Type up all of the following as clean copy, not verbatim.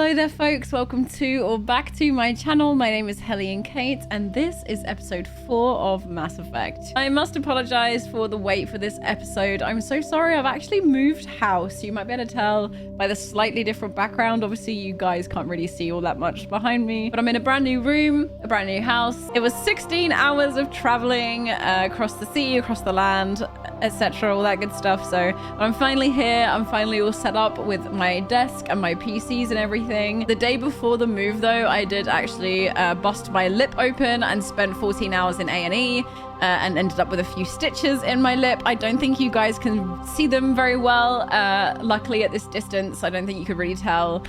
Hello there folks, welcome to or back to my channel. My name is hellioncait and this is episode 4 of Mass Effect. I must apologize for the wait for this episode. I'm so sorry, I've actually moved house. You might be able to tell by the slightly different background. Obviously you guys can't really see all that much behind me, but I'm in a brand new room, a brand new house. It was 16 hours of traveling across the sea, across the land, etc, all that good stuff. So I'm finally here, I'm finally all set up with my desk and my PCs and everything. The day before the move though, I did actually bust my lip open and spent 14 hours in A&E and ended up with a few stitches in my lip. I don't think you guys can see them very well. Luckily at this distance, I don't think you could really tell,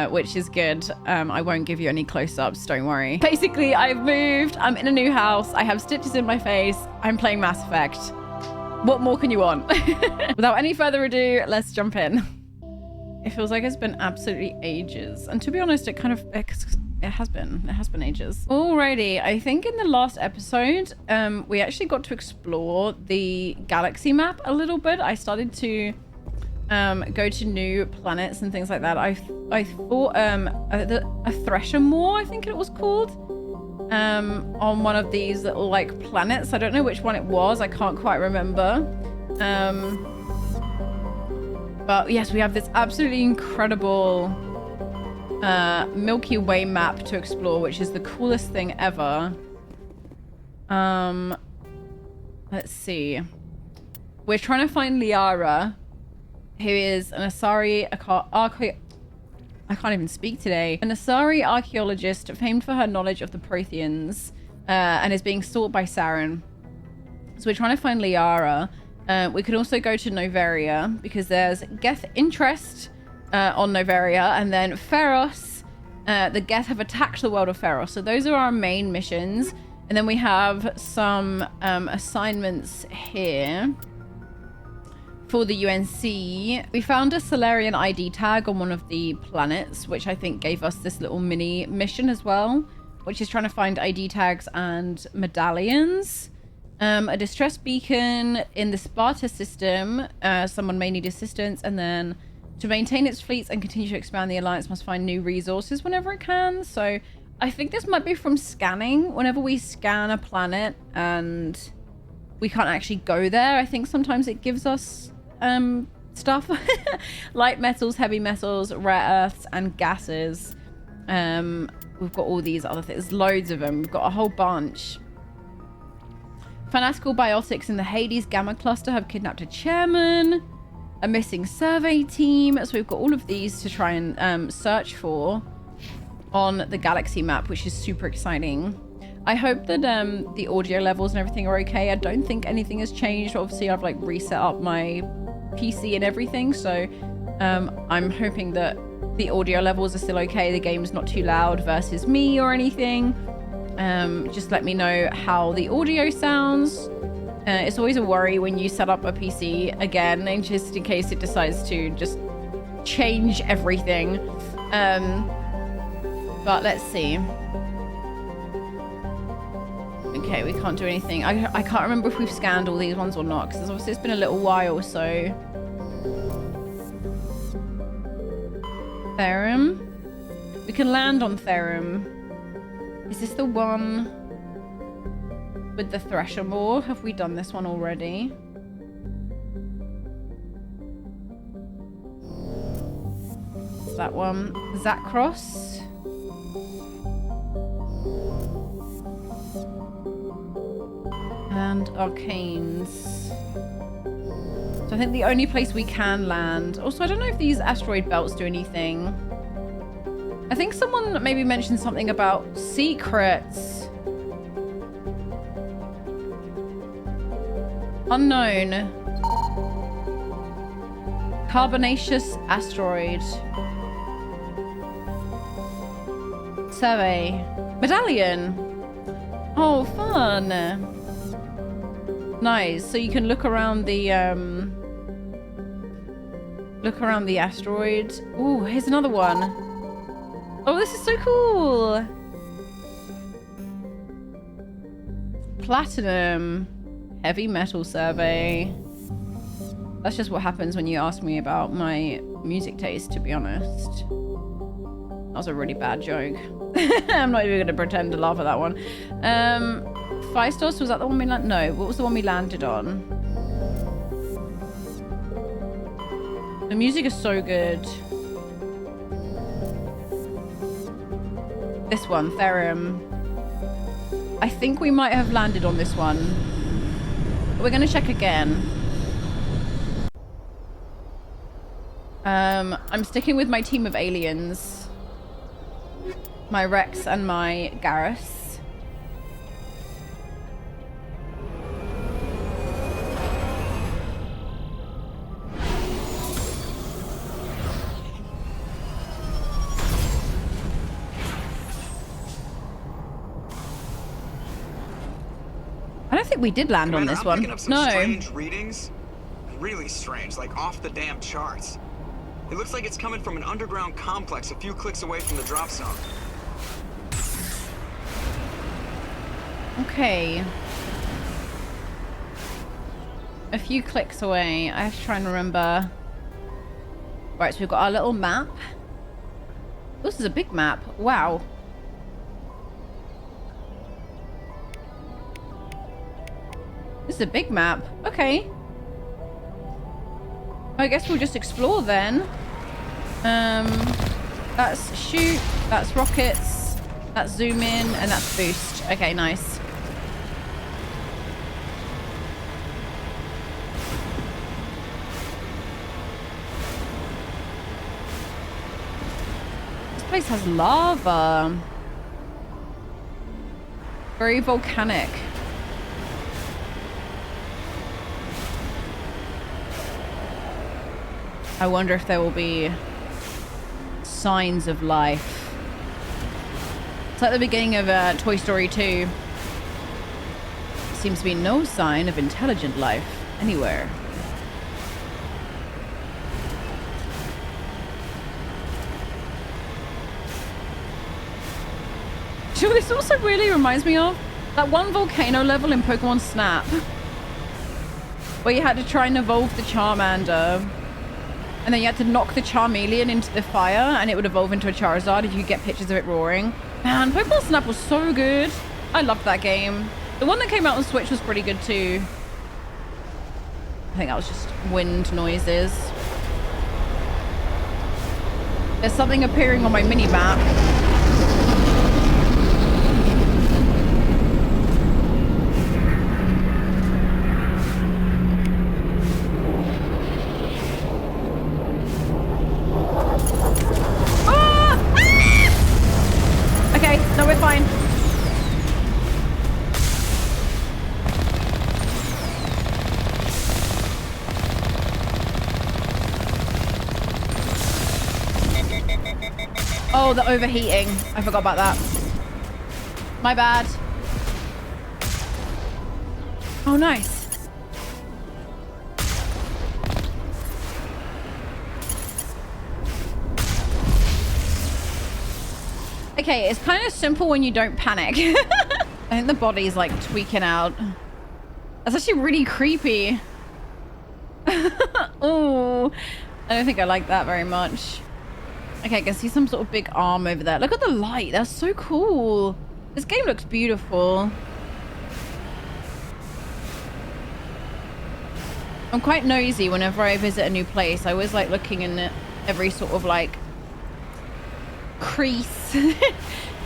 which is good. I won't give you any close-ups, don't worry. Basically, I've moved, I'm in a new house, I have stitches in my face, I'm playing Mass Effect. What more can you want? Without any further ado, let's jump in. It feels like it's been absolutely ages. And to be honest, it has been ages. Alrighty, I think in the last episode, we actually got to explore the galaxy map a little bit. I started to go to new planets and things like that. I thought a Thresher Moor, I think it was called, on one of these little like planets. I don't know which one it was. I can't quite remember. But yes, we have this absolutely incredible Milky Way map to explore, which is the coolest thing ever. Let's see. We're trying to find Liara, who is an Asari I can't even speak today. An Asari archaeologist famed for her knowledge of the Protheans and is being sought by Saren. So we're trying to find Liara. We could also go to Noveria because there's Geth interest on Noveria, and then Feros. The Geth have attacked the world of Feros. So those are our main missions. And then we have some assignments here. For the UNC, we found a Solarian ID tag on one of the planets, which I think gave us this little mini mission as well, which is trying to find ID tags and medallions. A distress beacon in the Sparta system. Someone may need assistance, and then to maintain its fleets and continue to expand, the Alliance must find new resources whenever it can. So I think this might be from scanning. Whenever we scan a planet and we can't actually go there, I think sometimes it gives us stuff. Light metals, heavy metals, rare earths, and gases. We've got all these other things, loads of them. We've got a whole bunch. Fanatical biotics in the Hades Gamma Cluster have kidnapped a chairman. A missing survey team. So we've got all of these to try and search for on the galaxy map, which is super exciting. I hope that the audio levels and everything are okay. I don't think anything has changed. Obviously, I've like reset up my PC and everything, so I'm hoping that the audio levels are still okay. The game's not too loud versus me or anything. Just let me know how the audio sounds. It's always a worry when you set up a PC again, and just in case it decides to just change everything. But let's see. Okay, we can't do anything. I can't remember if we've scanned all these ones or not, because obviously it's been a little while, so... Therum. We can land on Therum. Is this the one with the Thresher Moor? Have we done this one already? It's that one. Zakros. And Arcanes. So I think the only place we can land... Also, I don't know if these asteroid belts do anything. I think someone maybe mentioned something about secrets. Unknown. Carbonaceous asteroid. Survey. Medallion. Oh, fun. Nice. So you can look around the asteroid. Ooh, here's another one. Oh, this is so cool. Platinum. Heavy metal survey. That's just what happens when you ask me about my music taste, to be honest. was a really bad joke. I'm not even going to pretend to laugh at that one. Phaistos, was that the one we landed? No, what was the one we landed on? The music is so good. This one, Therum. I think we might have landed on this one. But we're going to check again. I'm sticking with my team of aliens. My Rex and my Garrus. I don't think we did land on this one. No. Strange readings. Really strange, like off the damn charts. It looks like it's coming from an underground complex a few clicks away from the drop zone. Okay. A few clicks away. I have to try and remember. Right, so we've got our little map. This is a big map. Wow. This is a big map. Okay. I guess we'll just explore then. That's shoot, that's rockets, that's zoom in, and that's boost. Okay, nice. This place has lava. Very volcanic. I wonder if there will be signs of life. It's like the beginning of Toy Story 2. Seems to be no sign of intelligent life anywhere. Do you know what this also really reminds me of? That one volcano level in Pokemon Snap. Where you had to try and evolve the Charmander. And then you had to knock the Charmeleon into the fire and it would evolve into a Charizard if you could get pictures of it roaring. Man, Pokemon Snap was so good. I loved that game. The one that came out on Switch was pretty good too. I think that was just wind noises. There's something appearing on my mini-map. No, we're fine. Oh, the overheating. I forgot about that. My bad. Oh, nice. Okay, it's kind of simple when you don't panic. I think the body's like tweaking out. That's actually really creepy. Oh, I don't think I like that very much. Okay, I can see some sort of big arm over there. Look at the light. That's so cool. This game looks beautiful. I'm quite nosy whenever I visit a new place. I always like looking in every sort of like crease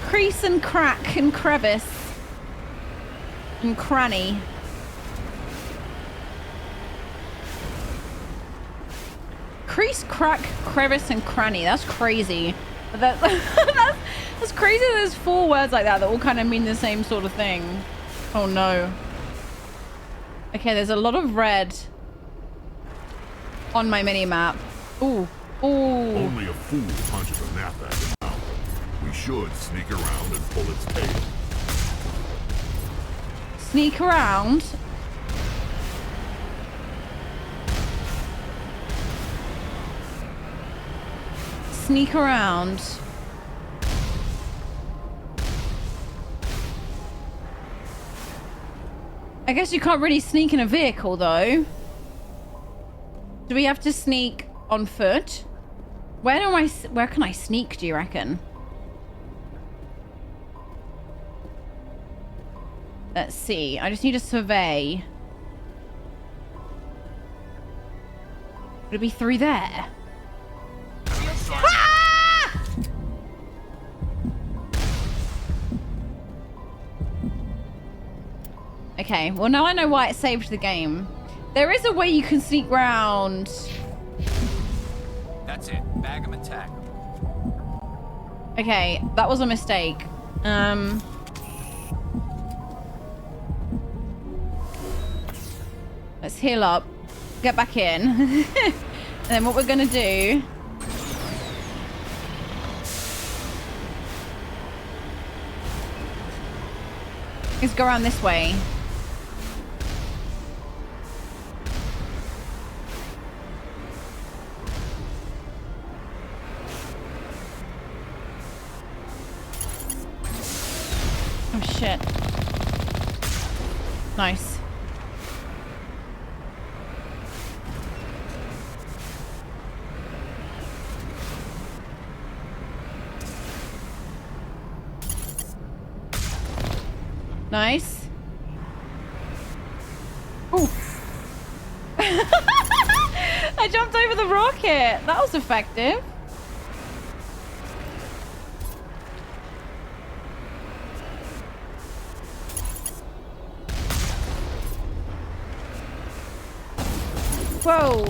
crease and crack and crevice and cranny. Crease, crack, crevice, and cranny. That's crazy. But that's crazy that there's 4 words like that that all kind of mean the same sort of thing. Oh no. Okay, there's a lot of red on my mini-map. Ooh. Ooh. Only a fool punches a gnat back in the mouth. We should sneak around and pull its tail. Sneak around? Sneak around. I guess you can't really sneak in a vehicle though. Do we have to sneak on foot? Where can I sneak, do you reckon? Let's see. I just need to survey. Would it be through there? Ah! Okay, well now I know why it saved the game. There is a way you can sneak round. That's it. Bag 'em and tag 'em. Okay, that was a mistake. Let's heal up. Get back in. And then what we're gonna do is go around this way. Oh shit. Nice. Nice. Ooh. I jumped over the rocket. That was effective. Whoa.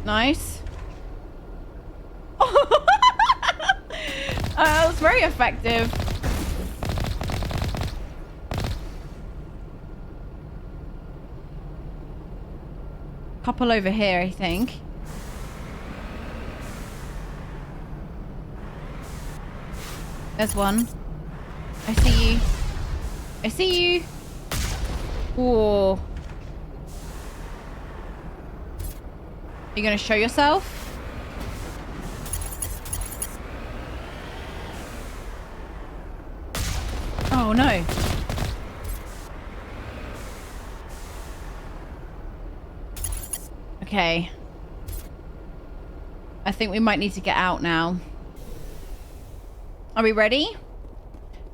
Nice. That was very effective. Couple over here, I think. There's one. I see you. I see you. Whoa. You gonna show yourself? Oh no. Okay. I think we might need to get out now. Are we ready?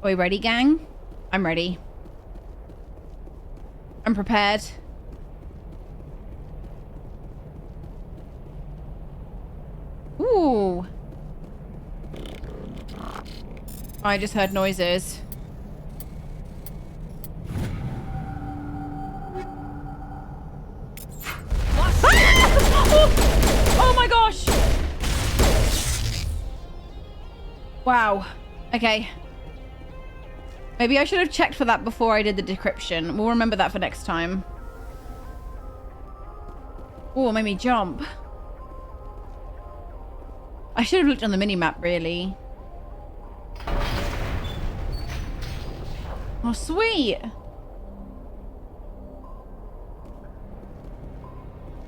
Are we ready, gang? I'm ready. I'm prepared. Ooh. I just heard noises. Oh my gosh! Wow. Okay. Maybe I should have checked for that before I did the decryption. We'll remember that for next time. Oh, it made me jump. I should have looked on the mini-map, really. Oh, sweet.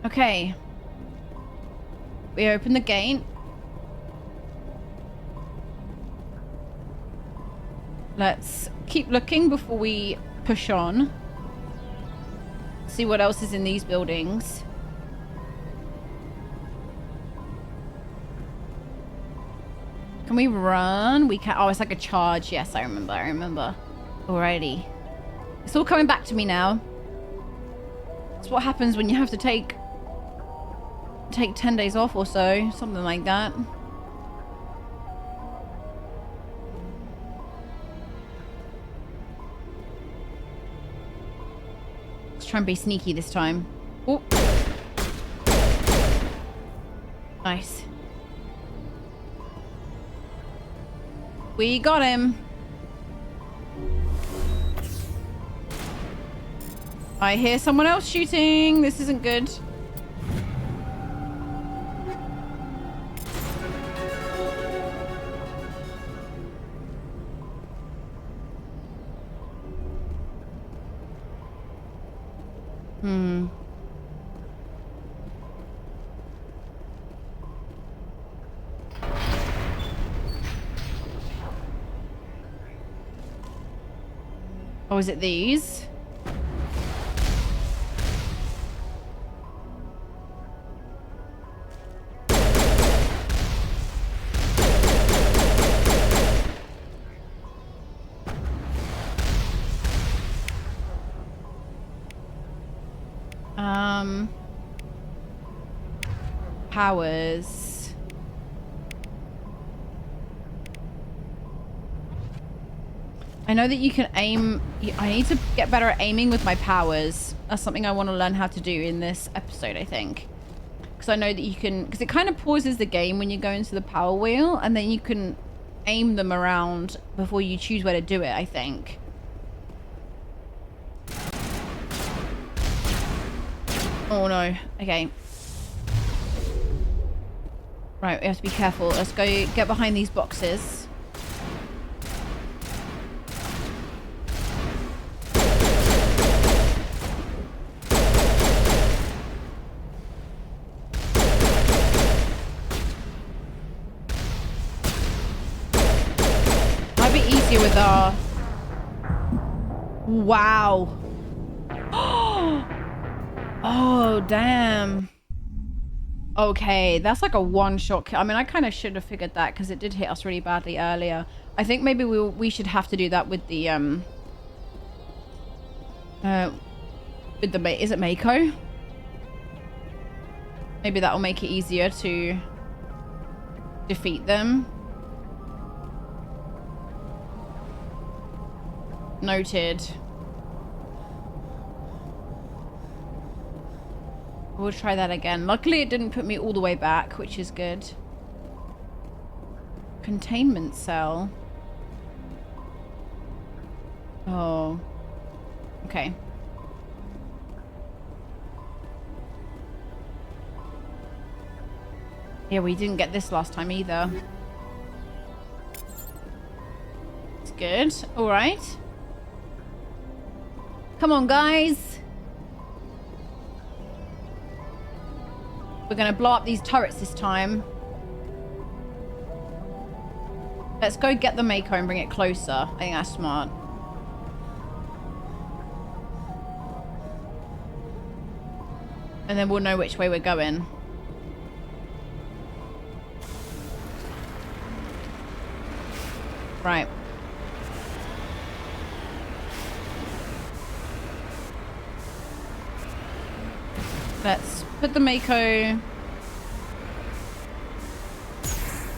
Okay. We open the gate. Let's keep looking before we push on. See what else is in these buildings. Can we run? We can. Oh, it's like a charge. Yes, I remember. Alrighty. It's all coming back to me now. It's what happens when you have to take 10 days off or so. Something like that. Let's try and be sneaky this time. Oh. Nice. We got him. I hear someone else shooting. This isn't good. Oh, is it these? Powers. I know that you can aim. I need to get better at aiming with my powers. That's something I want to learn how to do in this episode, I think. Because I know that you can, because it kind of pauses the game when you go into the power wheel, and then you can aim them around before you choose where to do it, I think. Oh no. Okay. Right, we have to be careful. Let's go get behind these boxes. Might be easier with our... Wow. Oh, damn. Okay, that's like a one-shot kill. I mean, I kind of should have figured that because it did hit us really badly earlier. I think maybe we should have to do that with the is it Mako? Maybe that'll make it easier to defeat them. Noted. We'll try that again. Luckily, it didn't put me all the way back, which is good. Containment cell. Oh. Okay. Yeah, we didn't get this last time either. It's good. All right. Come on, guys. We're going to blow up these turrets this time. Let's go get the Mako and bring it closer. I think that's smart. And then we'll know which way we're going. Right. Let's put the Mako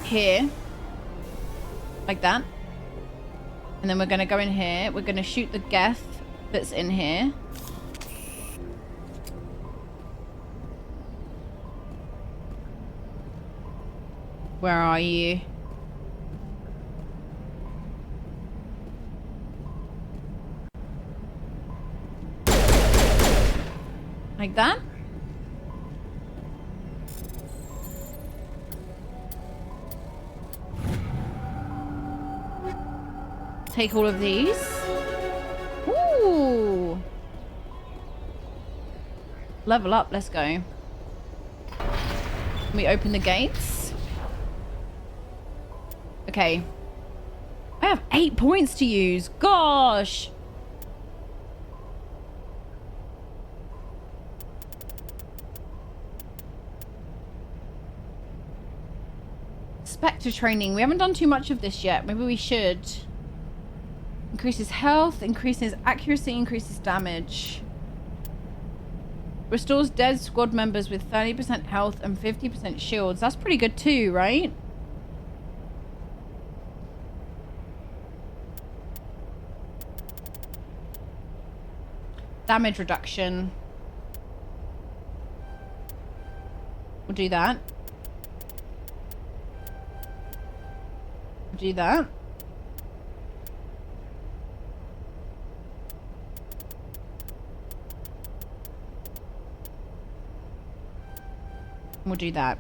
here. Like that. And then we're going to go in here. We're going to shoot the Geth that's in here. Where are you? Like that. Take all of these. Ooh. Level up. Let's go. Can we open the gates? Okay. I have 8 points to use. Gosh. Spectre training. We haven't done too much of this yet. Maybe we should. Increases health, increases accuracy, increases damage. Restores dead squad members with 30% health and 50% shields. That's pretty good too, right? Damage reduction. We'll do that. We'll do that. We'll do that.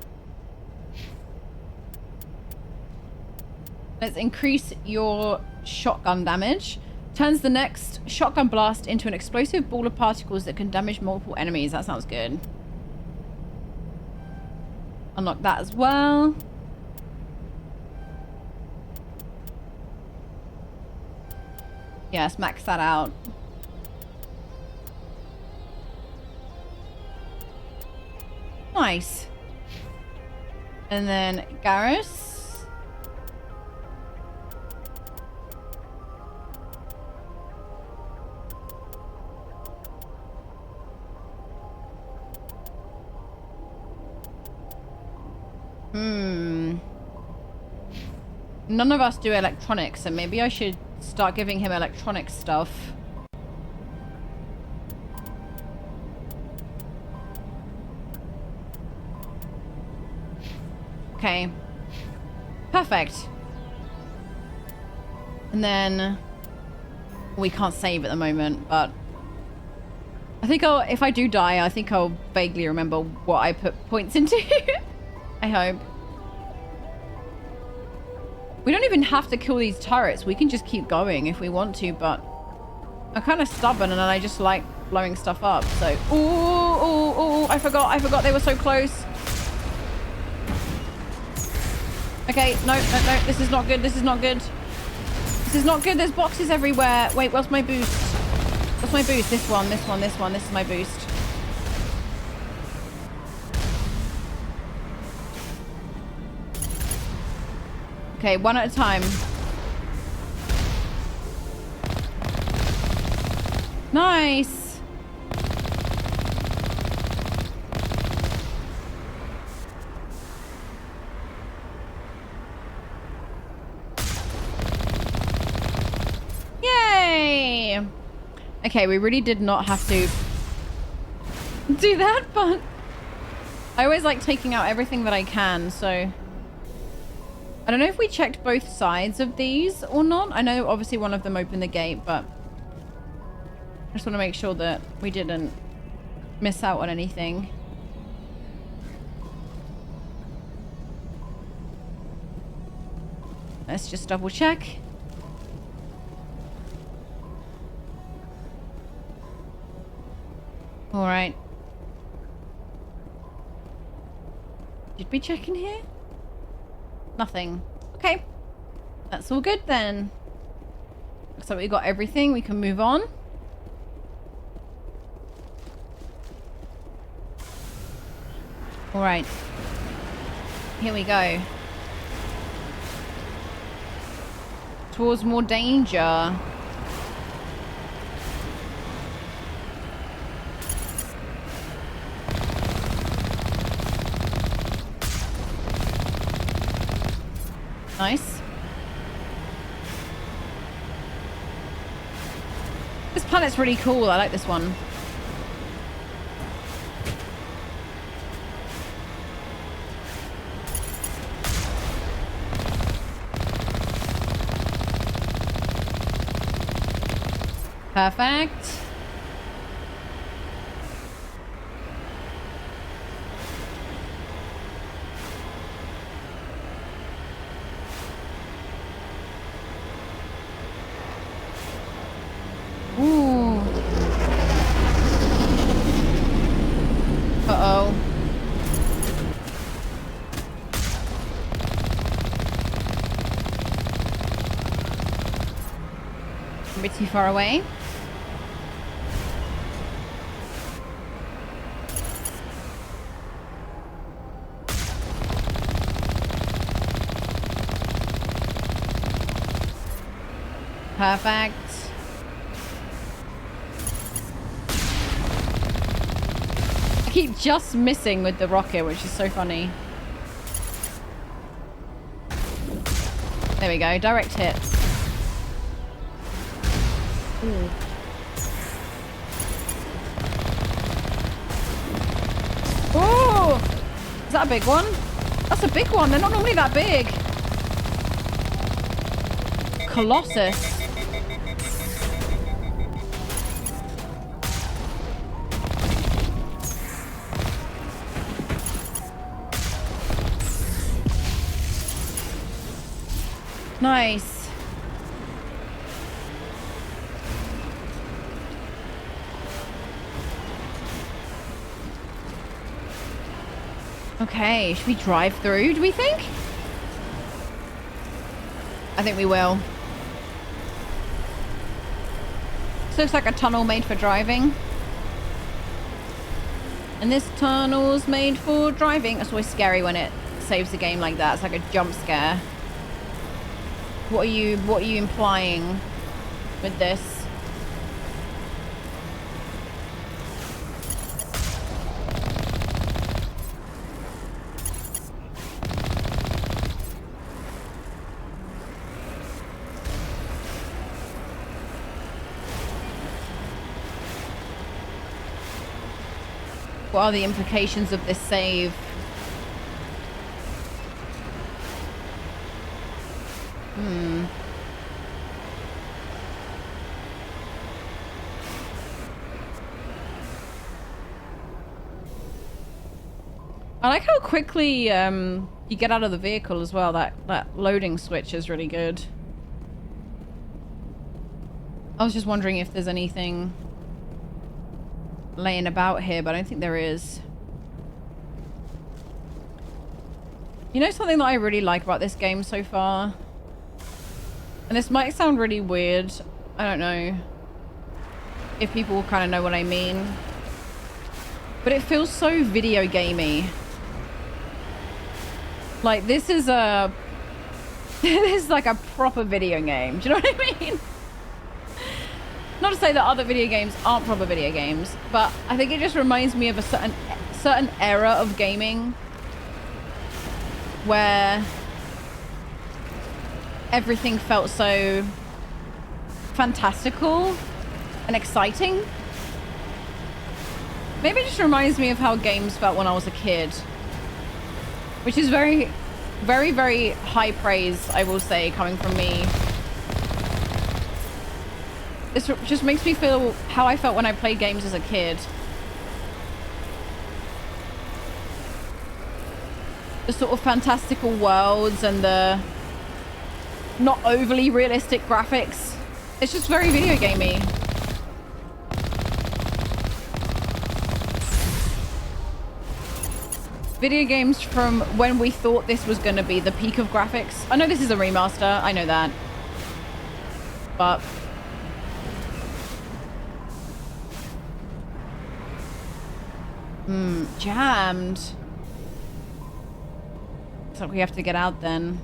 Let's increase your shotgun damage. Turns the next shotgun blast into an explosive ball of particles that can damage multiple enemies. That sounds good. Unlock that as well. Yes, max that out. Nice. And then Garrus. Hmm. None of us do electronics, so maybe I should start giving him electronic stuff. Okay. Perfect. And then we can't save at the moment, but I think if I do die, I think I'll vaguely remember what I put points into. I hope. We don't even have to kill these turrets. We can just keep going if we want to, but I'm kind of stubborn and I just like blowing stuff up. So, ooh, I forgot they were so close. Okay, no, this is not good. This is not good. This is not good. There's boxes everywhere. Wait, what's my boost? What's my boost? This one. This is my boost. Okay, one at a time. Nice. Yay. Okay, we really did not have to do that, but I always like taking out everything that I can, so I don't know if we checked both sides of these or not. I know obviously one of them opened the gate, but I just want to make sure that we didn't miss out on anything. Let's just double check. All right. Did we check in here? Nothing. Okay. That's all good then. Looks like we got everything. We can move on. All right. Here we go. Towards more danger. Nice. This planet's really cool. I like this one. Perfect. Ooh. Uh-oh. A bit too far away. Perfect. I keep just missing with the rocket, which is so funny. There we go, direct hit. Ooh. Oh! Is that a big one? That's a big one. They're not normally that big. Colossus. Nice. Okay, should we drive through, do we think? I think we will. This looks like a tunnel made for driving. And this tunnel's made for driving. It's always scary when it saves the game like that. It's like a jump scare. What are you implying with this? What are the implications of this save? I like how quickly you get out of the vehicle as well. That loading switch is really good. I was just wondering if there's anything laying about here, but I don't think there is. You know something that I really like about this game so far? And this might sound really weird. I don't know if people kind of know what I mean. But it feels so video gamey. Like, this is a... this is like a proper video game. Do you know what I mean? Not to say that other video games aren't proper video games, but I think it just reminds me of a certain era of gaming where everything felt so fantastical and exciting. Maybe it just reminds me of how games felt when I was a kid, which is very, very, very high praise, I will say, coming from me. This just makes me feel how I felt when I played games as a kid. The sort of fantastical worlds and the not overly realistic graphics. It's just very video gamey. Video games from when we thought this was going to be the peak of graphics. I know this is a remaster, I know that. But... jammed. So we have to get out then.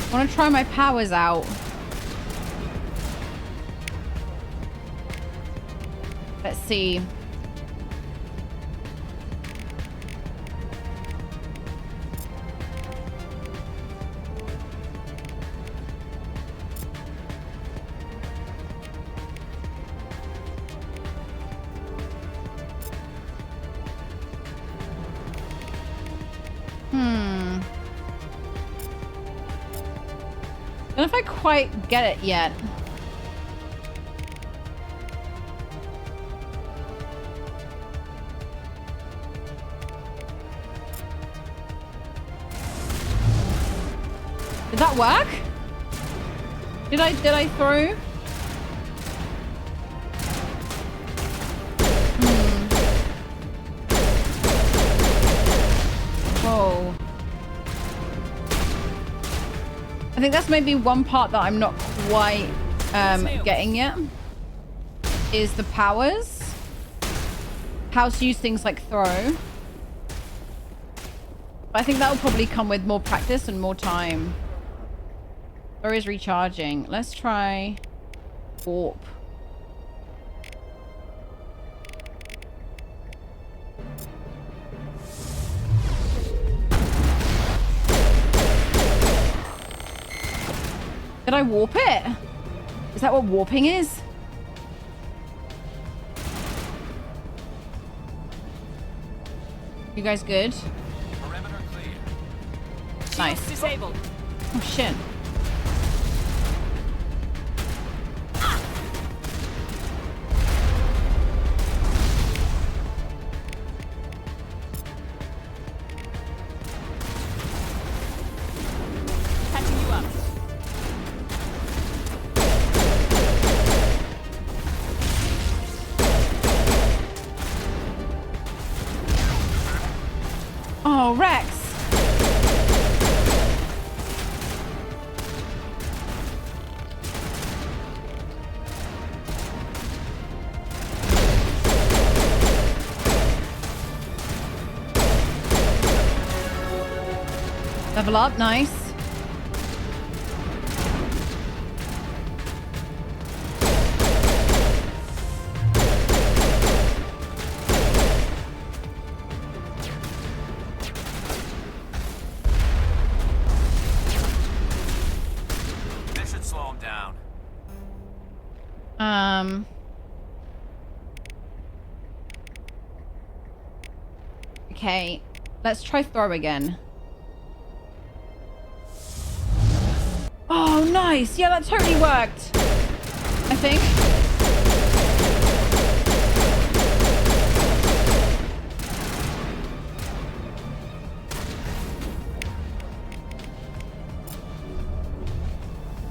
I want to try my powers out. Let's see. I don't know if I quite get it yet. Did that work? Did I throw? Whoa. I think that's maybe one part that I'm not quite getting yet. Is the powers. How to use things like throw. But I think that will probably come with more practice and more time. Throw is recharging. Let's try warp. Did I warp it? Is that what warping is? You guys good? Perimeter clear. Nice. Disabled. Oh shit. Catching you up. Oh, Rex. Level up, nice. This should slow him down. Okay, let's try throw again. Oh, nice. Yeah, that totally worked. I think.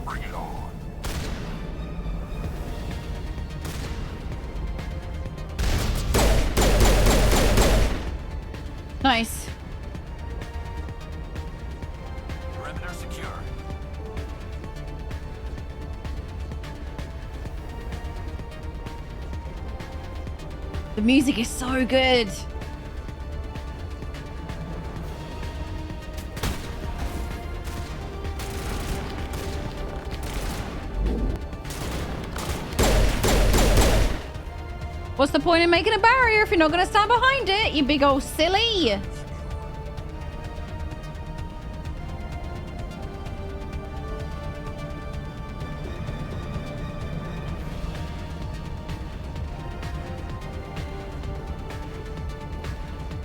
Bring it on. Nice. Perimeter secure. The music is so good. What's the point in making a barrier if you're not going to stand behind it, you big old silly?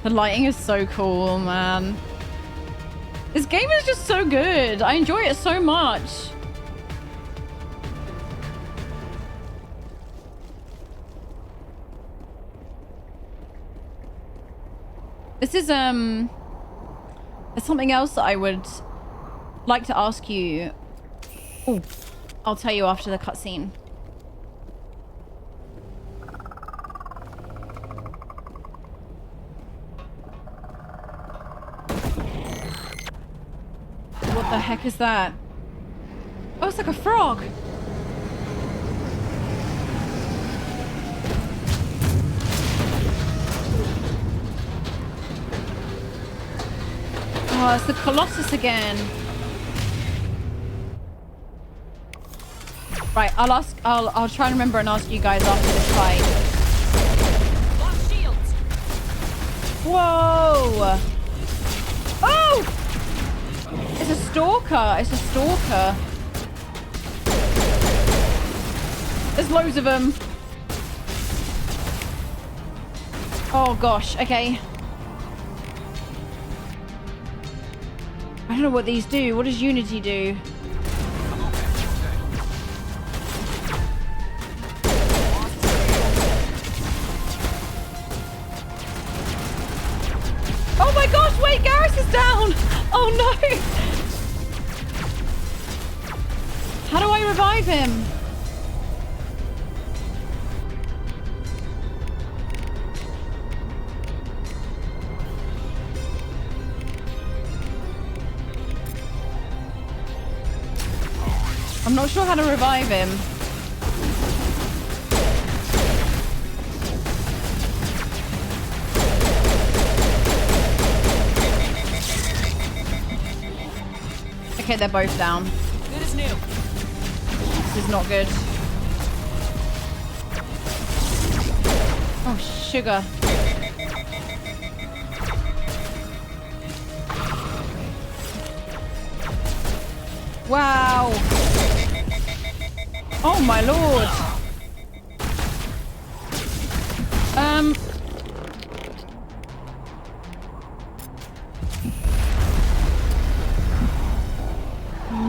The lighting is so cool, man. This game is just so good. I enjoy it so much. This is there's something else that I would like to ask you. Oh, I'll tell you after the cutscene. What the heck is that? Oh, it's like a frog. Oh, it's the Colossus again. Right, I'll try and remember and ask you guys after this fight. Lost shields. Whoa! Oh! It's a stalker. It's a stalker. There's loads of them. Oh gosh, okay. I don't know what these do. What does Unity do? Oh my gosh, wait, Garrus is down! Oh no! How do I revive him? I'm not sure how to revive him. Okay, they're both down. Good as new. This is not good. Oh, sugar. Wow. Oh my lord.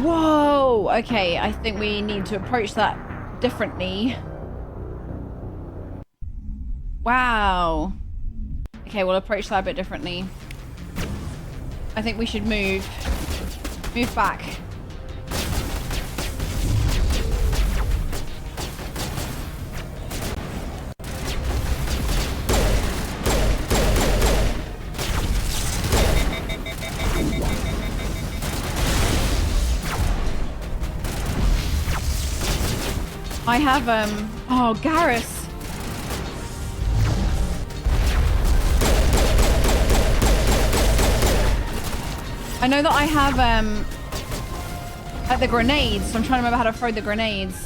Whoa. Okay, I think we need to approach that differently. Wow. Okay, we'll approach that a bit differently. I think we should move back. I have, oh, Garrus. I know that I have, like the grenades, so I'm trying to remember how to throw the grenades.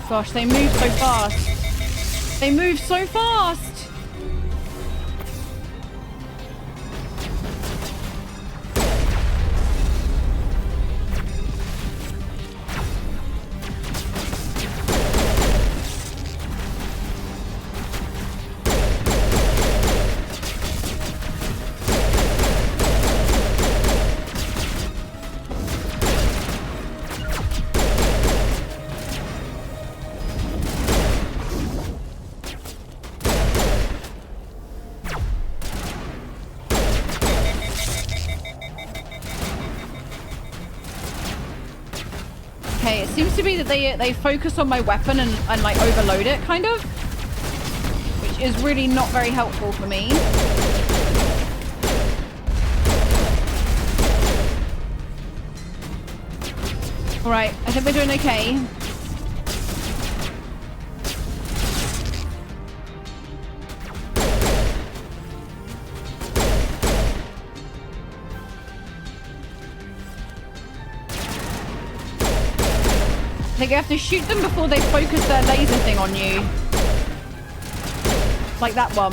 Gosh, they move so fast. They move so fast. Okay, it seems to be that they focus on my weapon and like overload it, kind of. Which is really not very helpful for me. Alright, I think we're doing okay. I think you have to shoot them before they focus their laser thing on you. Like that one.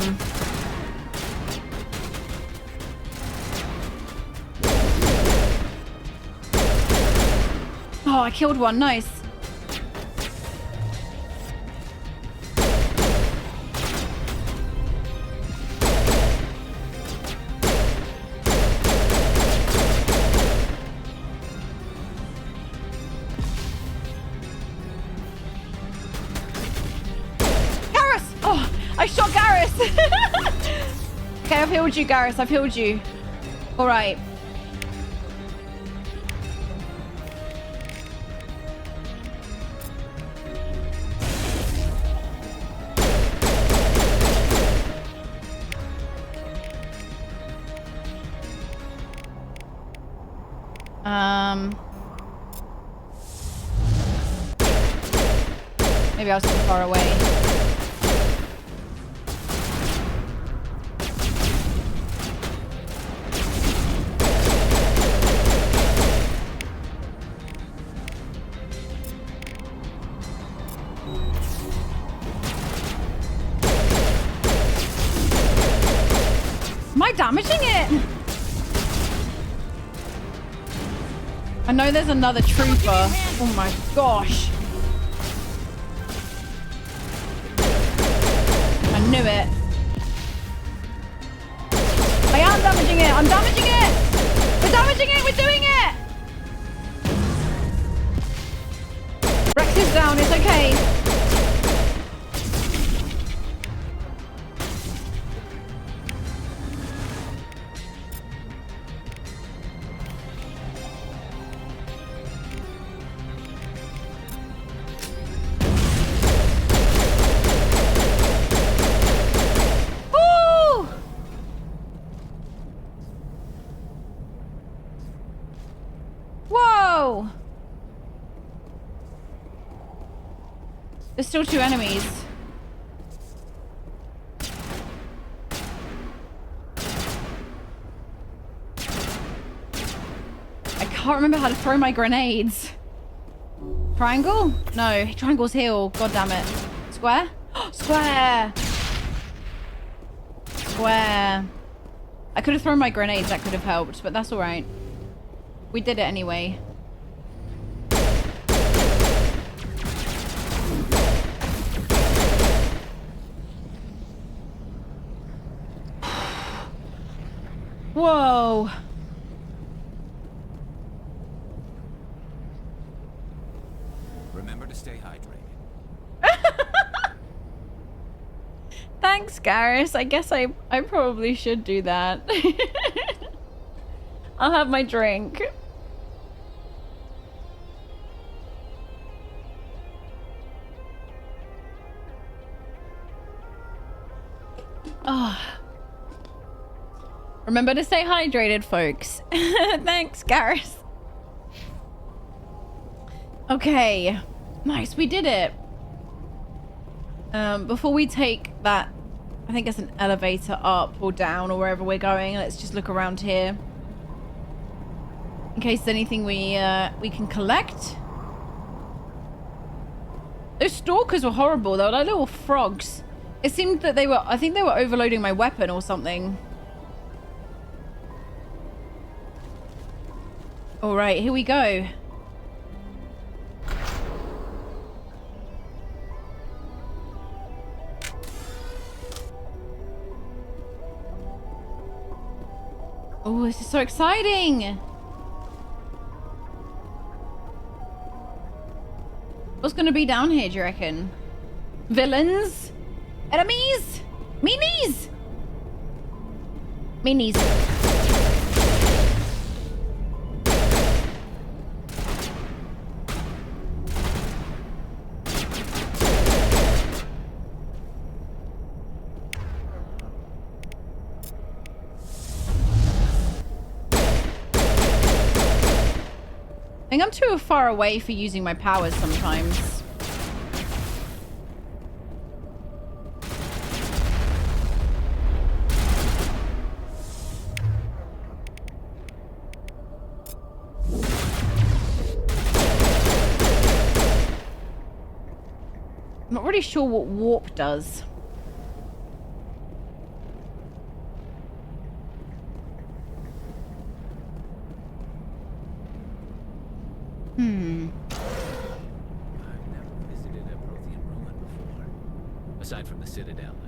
Oh, I killed one. Nice. Okay, I've healed you, Garrus. I've healed you. All right. Maybe I was too far away. Damaging it. I know there's another trooper. Oh my gosh. I knew it. I am damaging it. I'm damaging it. We're damaging it. We're doing it. Rex is down. It's okay. There's still 2 enemies. I can't remember how to throw my grenades. Triangle? No, triangle's heal. God damn it. Square? Square! Square. I could have thrown my grenades. That could have helped, but that's all right. We did it anyway. Whoa. Remember to stay hydrated. Thanks, Garrus. I guess I probably should do that. I'll have my drink. Oh. Remember to stay hydrated, folks. Thanks, Gareth. Okay. Nice, we did it. Before we take that, I think it's an elevator up or down or wherever we're going, let's just look around here. In case there's anything we can collect. Those stalkers were horrible. They were like little frogs. It seemed that they were, I think they were overloading my weapon or something. All right, here we go. Oh, this is so exciting. What's gonna be down here, do you reckon? Villains? Enemies? Minis? Minis. I think I'm too far away for using my powers sometimes. I'm not really sure what warp does. I've never visited a Prothean ruin before. Aside from the Citadel, I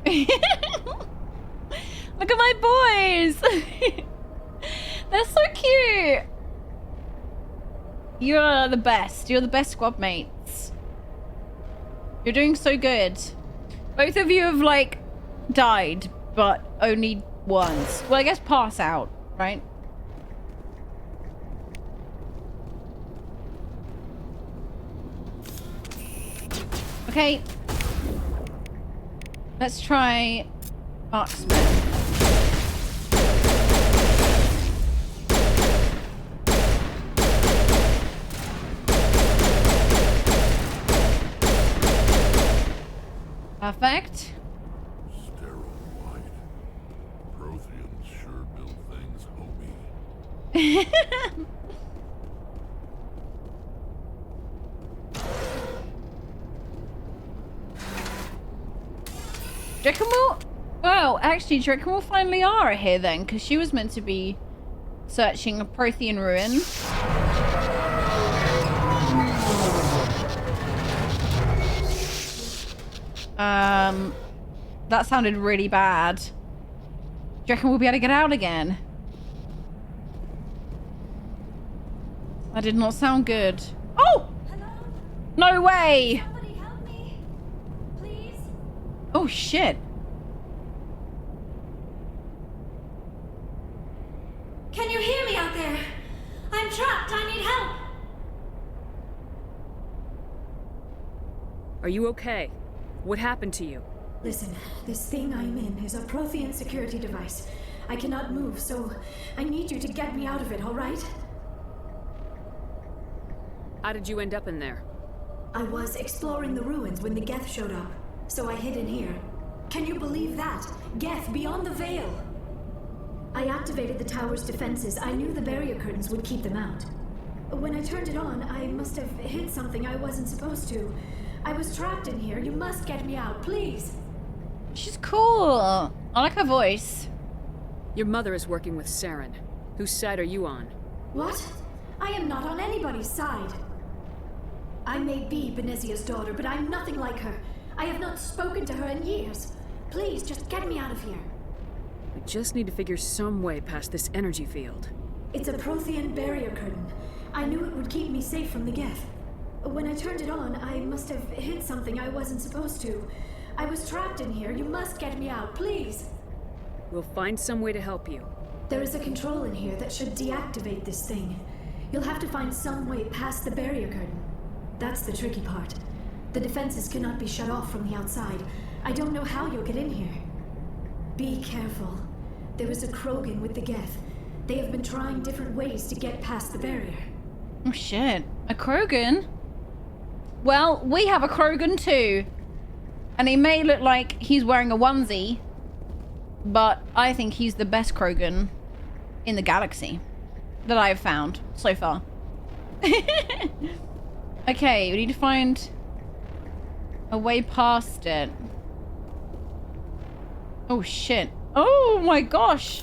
mean. Look at my boys! They're so cute! You're the best. You're the best squad mates. You're doing so good. Both of you have, like, died, but only once. Well, I guess pass out, right? Okay. Let's try marksman. Perfect. Sterile white. Protheans sure build things homey. Do you reckon we'll... Well, actually, do you reckon we'll find Liara here then? Because she was meant to be searching a Prothean ruin. That sounded really bad. Do you reckon we'll be able to get out again? That did not sound good. Oh! Hello? No way! Somebody help me. Please? Oh, shit. Can you hear me out there? I'm trapped. I need help. Are you okay? What happened to you? Listen, this thing I'm in is a Prothean security device. I cannot move, so I need you to get me out of it, all right? How did you end up in there? I was exploring the ruins when the Geth showed up, so I hid in here. Can you believe that? Geth beyond the veil! I activated the tower's defenses. I knew the barrier curtains would keep them out. When I turned it on, I must have hit something I wasn't supposed to. I was trapped in here. You must get me out, please! She's cool. I like her voice. Your mother is working with Saren. Whose side are you on? What? I am not on anybody's side. I may be Benezia's daughter, but I'm nothing like her. I have not spoken to her in years. Please, just get me out of here. We just need to figure some way past this energy field. It's a Prothean barrier curtain. I knew it would keep me safe from the Geth. When I turned it on, I must have hit something I wasn't supposed to. I was trapped in here. You must get me out, please. We'll find some way to help you. There is a control in here that should deactivate this thing. You'll have to find some way past the barrier curtain. That's the tricky part. The defenses cannot be shut off from the outside. I don't know how you'll get in here. Be careful. There is a Krogan with the Geth. They have been trying different ways to get past the barrier. Oh shit. A Krogan? Well, we have a Krogan too. And he may look like he's wearing a onesie, but I think he's the best Krogan in the galaxy that I have found so far. Okay, we need to find a way past it. Oh shit. Oh my gosh.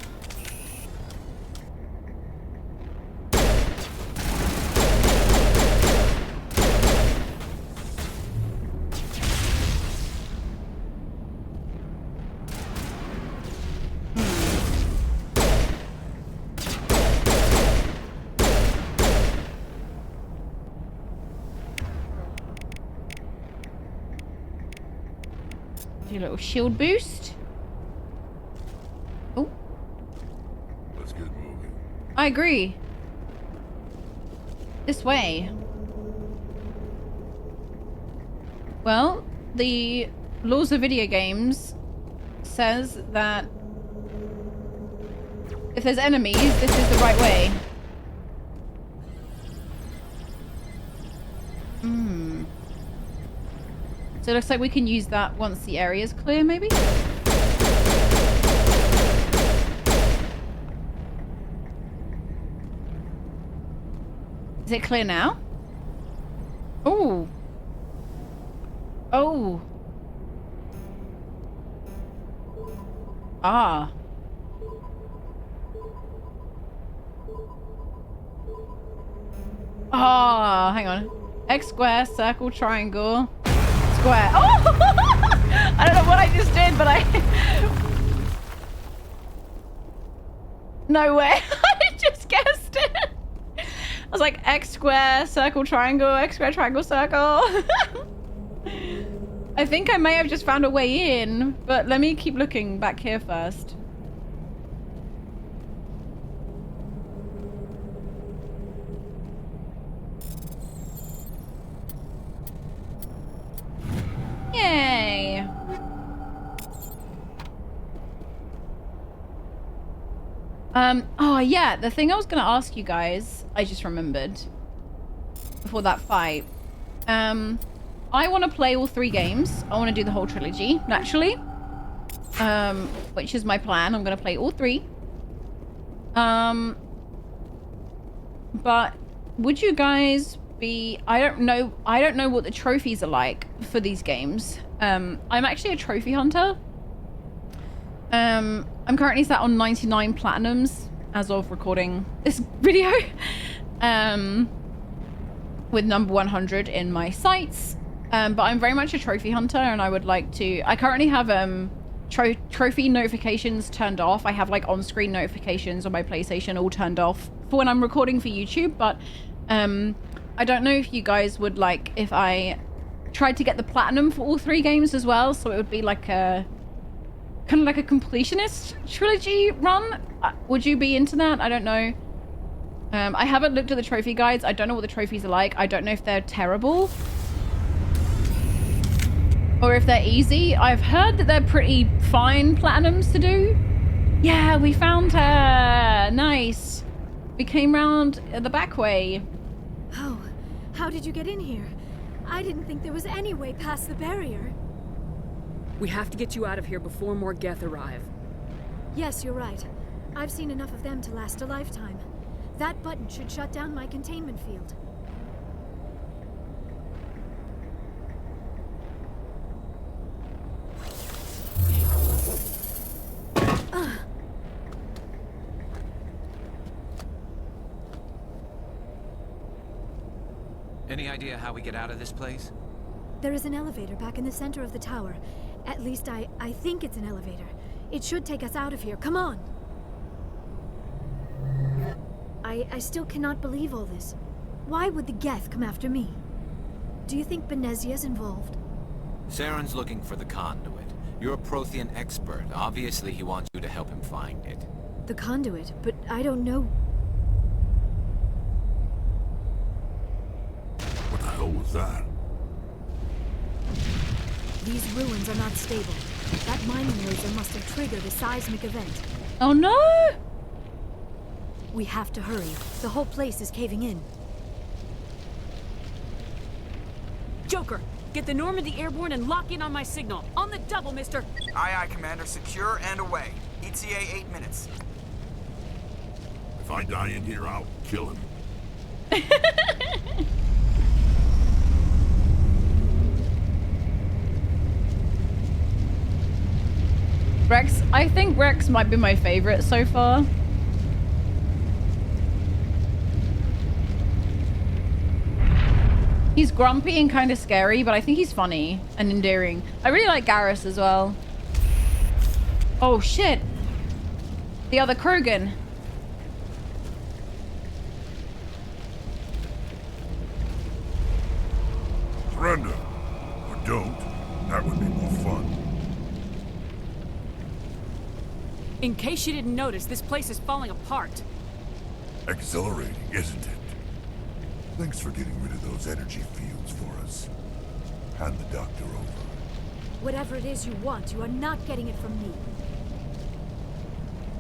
Do a little shield boost. Oh. Let's get moving. I agree. This way. Well, the laws of video games says that if there's enemies, this is the right way. So it looks like we can use that once the area is clear, maybe? Is it clear now? Oh. Oh. Ah. Ah, hang on. X square, circle, triangle, square. Oh! I don't know what I just did, but I... No way. I just guessed it. I was like, X square, circle, triangle, X square, triangle, circle. I think I may have just found a way in, but let me keep looking back here first. Yay! Oh yeah, the thing I was gonna ask you guys, I just remembered before that fight. I want to play all 3 games. I want to do the whole trilogy, naturally. Which is my plan. I'm gonna play all 3. But would you guys be... I don't know what the trophies are like for these games. I'm actually a trophy hunter. I'm currently sat on 99 platinums as of recording this video. With number 100 in my sights. But I'm very much a trophy hunter, and I would like to... I currently have trophy notifications turned off. I have like on-screen notifications on my PlayStation all turned off for when I'm recording for YouTube, but I don't know if you guys would like if I tried to get the platinum for all 3 games as well, so it would be like a kind of like a completionist trilogy run. Would you be into that? I don't know. I haven't looked at the trophy guides. I don't know what the trophies are like. I don't know if they're terrible or if they're easy. I've heard that they're pretty fine platinums to do. Yeah, we found her. Nice. We came round the back way. Oh, how did you get in here? I didn't think there was any way past the barrier. We have to get you out of here before more Geth arrive. Yes, you're right. I've seen enough of them to last a lifetime. That button should shut down my containment field. Any idea how we get out of this place? There is an elevator back in the center of the tower. At least I think it's an elevator. It should take us out of here. Come on! I still cannot believe all this. Why would the Geth come after me? Do you think Benezia's involved? Saren's looking for the conduit. You're a Prothean expert. Obviously, he wants you to help him find it. The conduit, but I don't know. What the hell was that? These ruins are not stable. That mining laser must have triggered a seismic event. Oh no! We have to hurry. The whole place is caving in. Joker, get the Normandy airborne and lock in on my signal. On the double, mister. Aye, aye, Commander. Secure and away. ETA 8 minutes. If I die in here, I'll kill him. Rex, I think Rex might be my favorite so far. He's grumpy and kind of scary, but I think he's funny and endearing. I really like Garrus as well. Oh shit. The other Krogan. Surrender. Or don't. That would be more fun. In case you didn't notice, this place is falling apart. Exhilarating, isn't it? Thanks for getting rid of those energy fields for us. Hand the doctor over. Whatever it is you want, you are not getting it from me.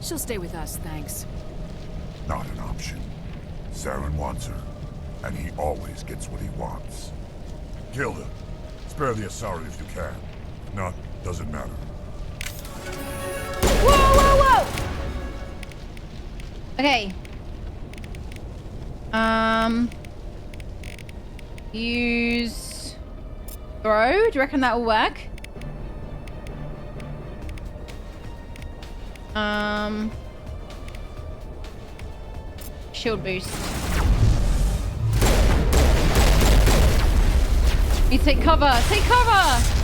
She'll stay with us, thanks. Not an option. Saren wants her, and he always gets what he wants. Kill him. Spare the Asari if you can. If not, doesn't matter. Whoa, whoa, whoa! Okay. Use... throw? Do you reckon that will work? Shield boost. You take cover! Take cover!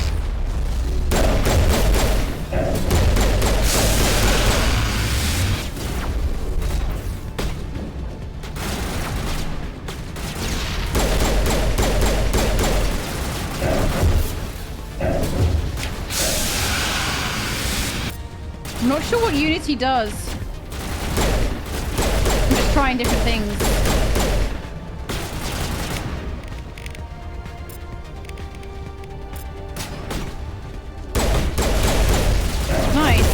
I'm not sure what Unity does. I'm just trying different things. Nice.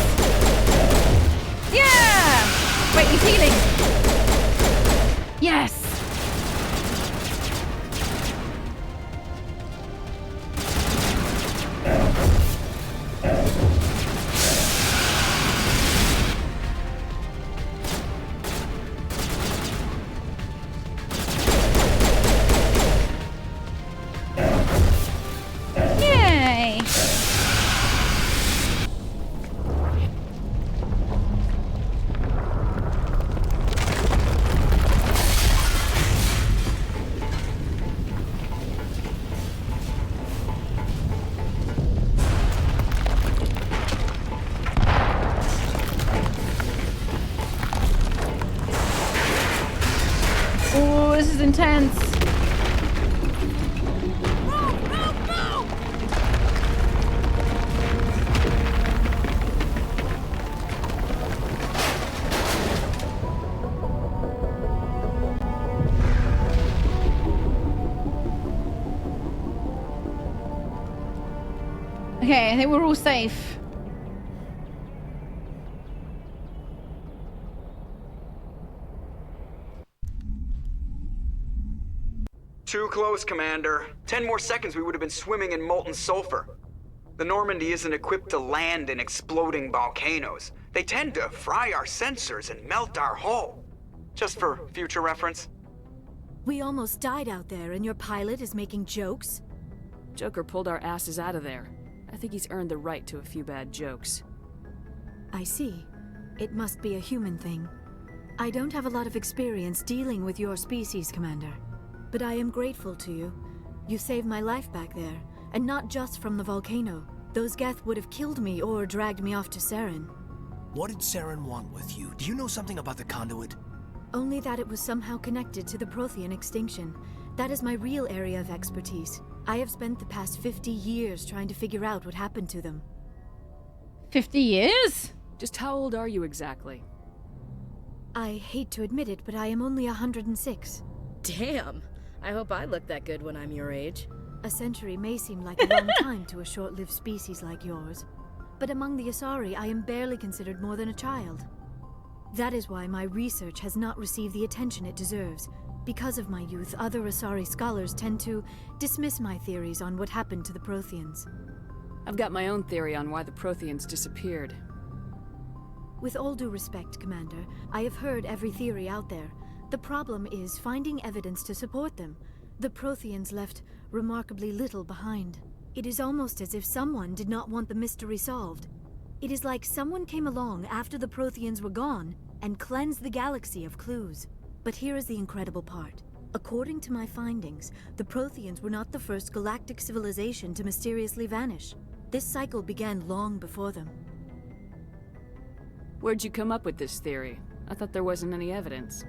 Yeah! Wait, he's healing. Yes! Yay! Oh, this is intense. Okay, I think we're all safe. Too close, Commander. 10 more seconds, we would have been swimming in molten sulfur. The Normandy isn't equipped to land in exploding volcanoes. They tend to fry our sensors and melt our hull. Just for future reference. We almost died out there, and your pilot is making jokes? Joker pulled our asses out of there. I think he's earned the right to a few bad jokes. I see. It must be a human thing. I don't have a lot of experience dealing with your species, Commander. But I am grateful to you. You saved my life back there, and not just from the volcano. Those Geth would have killed me or dragged me off to Saren. What did Saren want with you? Do you know something about the conduit? Only that it was somehow connected to the Prothean extinction. That is my real area of expertise. I have spent the past 50 years trying to figure out what happened to them. 50 years? Just how old are you exactly? I hate to admit it, but I am only 106. Damn! I hope I look that good when I'm your age. A century may seem like a long time to a short-lived species like yours, but among the Asari, I am barely considered more than a child. That is why my research has not received the attention it deserves. Because of my youth, other Asari scholars tend to dismiss my theories on what happened to the Protheans. I've got my own theory on why the Protheans disappeared. With all due respect, Commander, I have heard every theory out there. The problem is finding evidence to support them. The Protheans left remarkably little behind. It is almost as if someone did not want the mystery solved. It is like someone came along after the Protheans were gone and cleansed the galaxy of clues. But here is the incredible part. According to my findings, the Protheans were not the first galactic civilization to mysteriously vanish. This cycle began long before them. Where'd you come up with this theory? I thought there wasn't any evidence.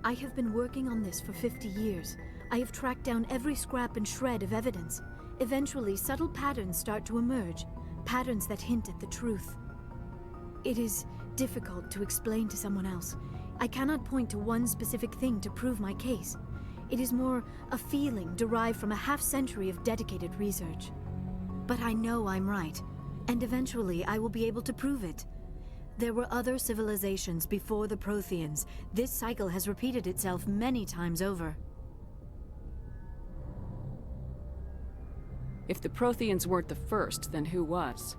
I have been working on this for 50 years. I have tracked down every scrap and shred of evidence. Eventually, subtle patterns start to emerge, patterns that hint at the truth. It is difficult to explain to someone else. I cannot point to one specific thing to prove my case. It is more a feeling derived from a half-century of dedicated research. But I know I'm right, and eventually I will be able to prove it. There were other civilizations before the Protheans. This cycle has repeated itself many times over. If the Protheans weren't the first, then who was?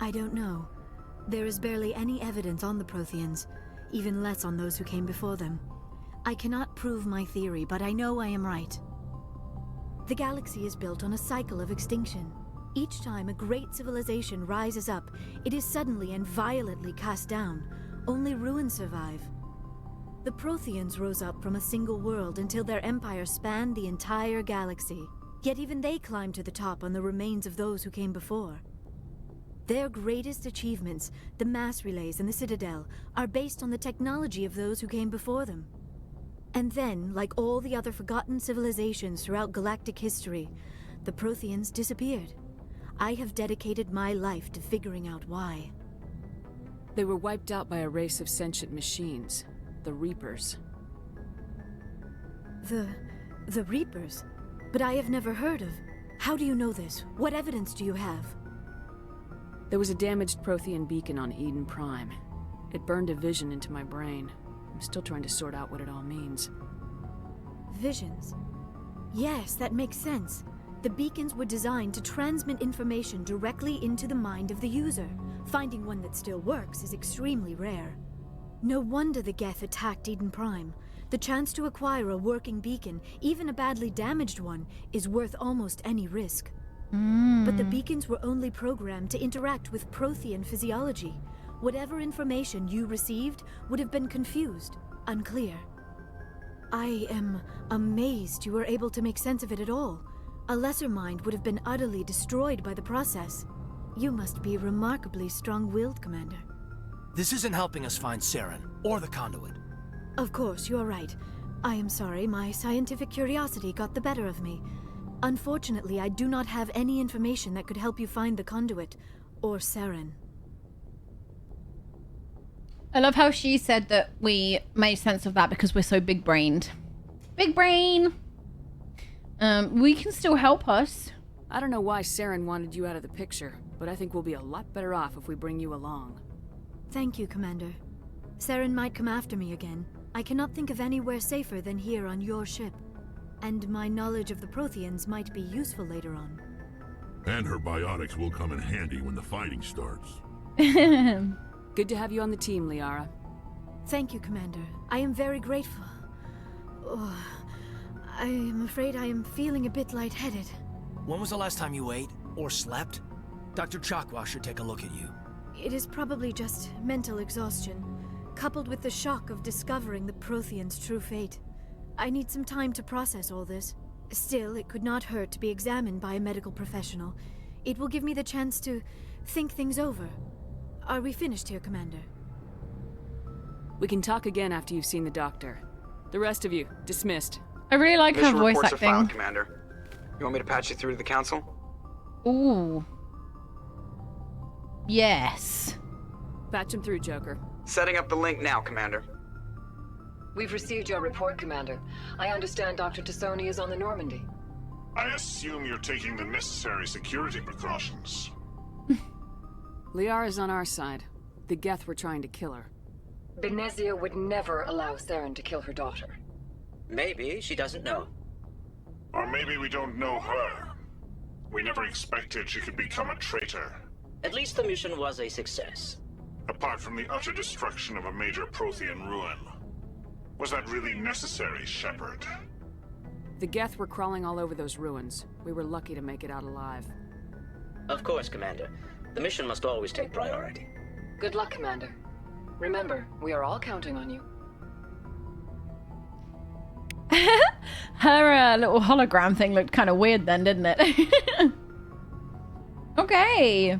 I don't know. There is barely any evidence on the Protheans, even less on those who came before them. I cannot prove my theory, but I know I am right. The galaxy is built on a cycle of extinction. Each time a great civilization rises up, it is suddenly and violently cast down. Only ruins survive. The Protheans rose up from a single world until their empire spanned the entire galaxy. Yet even they climbed to the top on the remains of those who came before. Their greatest achievements, the mass relays and the Citadel, are based on the technology of those who came before them. And then, like all the other forgotten civilizations throughout galactic history, the Protheans disappeared. I have dedicated my life to figuring out why. They were wiped out by a race of sentient machines, the Reapers. The Reapers? But I have never heard of. How do you know this? What evidence do you have? There was a damaged Prothean beacon on Eden Prime. It burned a vision into my brain. I'm still trying to sort out what it all means. Visions? Yes, that makes sense. The beacons were designed to transmit information directly into the mind of the user. Finding one that still works is extremely rare. No wonder the Geth attacked Eden Prime. The chance to acquire a working beacon, even a badly damaged one, is worth almost any risk. But the beacons were only programmed to interact with Prothean physiology. Whatever information you received would have been confused, unclear. I am amazed you were able to make sense of it at all. A lesser mind would have been utterly destroyed by the process. You must be remarkably strong-willed, Commander. This isn't helping us find Saren, or the conduit. Of course, you are right. I am sorry, my scientific curiosity got the better of me. Unfortunately, I do not have any information that could help you find the conduit, or Saren. I love how she said that we made sense of that because we're so big-brained. Big brain! We can still help us. I don't know why Saren wanted you out of the picture, but I think we'll be a lot better off if we bring you along. Thank you, Commander. Saren might come after me again. I cannot think of anywhere safer than here on your ship. And my knowledge of the Protheans might be useful later on. And her biotics will come in handy when the fighting starts. Good to have you on the team, Liara. Thank you, Commander. I am very grateful. Oh, I am afraid I am feeling a bit lightheaded. When was the last time you ate, or slept? Dr. Chakwa should take a look at you. It is probably just mental exhaustion, coupled with the shock of discovering the Protheans' true fate. I need some time to process all this. Still, it could not hurt to be examined by a medical professional. It will give me the chance to think things over. Are we finished here, Commander? We can talk again after you've seen the doctor. The rest of you, dismissed. I really like her Mission voice reports are filed, acting. Commander. You want me to patch you through to the council? Ooh. Yes. Patch him through, Joker. Setting up the link now, Commander. We've received your report, Commander. I understand Dr. Tassoni is on the Normandy. I assume you're taking the necessary security precautions. Liara's on our side. The Geth were trying to kill her. Benezia would never allow Theron to kill her daughter. Maybe she doesn't know. Or maybe we don't know her. We never expected she could become a traitor. At least the mission was a success. Apart from the utter destruction of a major Prothean ruin. Was that really necessary, Shepard? The Geth were crawling all over those ruins. We were lucky to make it out alive. Of course, Commander. The mission must always take priority. Good luck, Commander. Remember, we are all counting on you. Her little hologram thing looked kind of weird then, didn't it? Okay.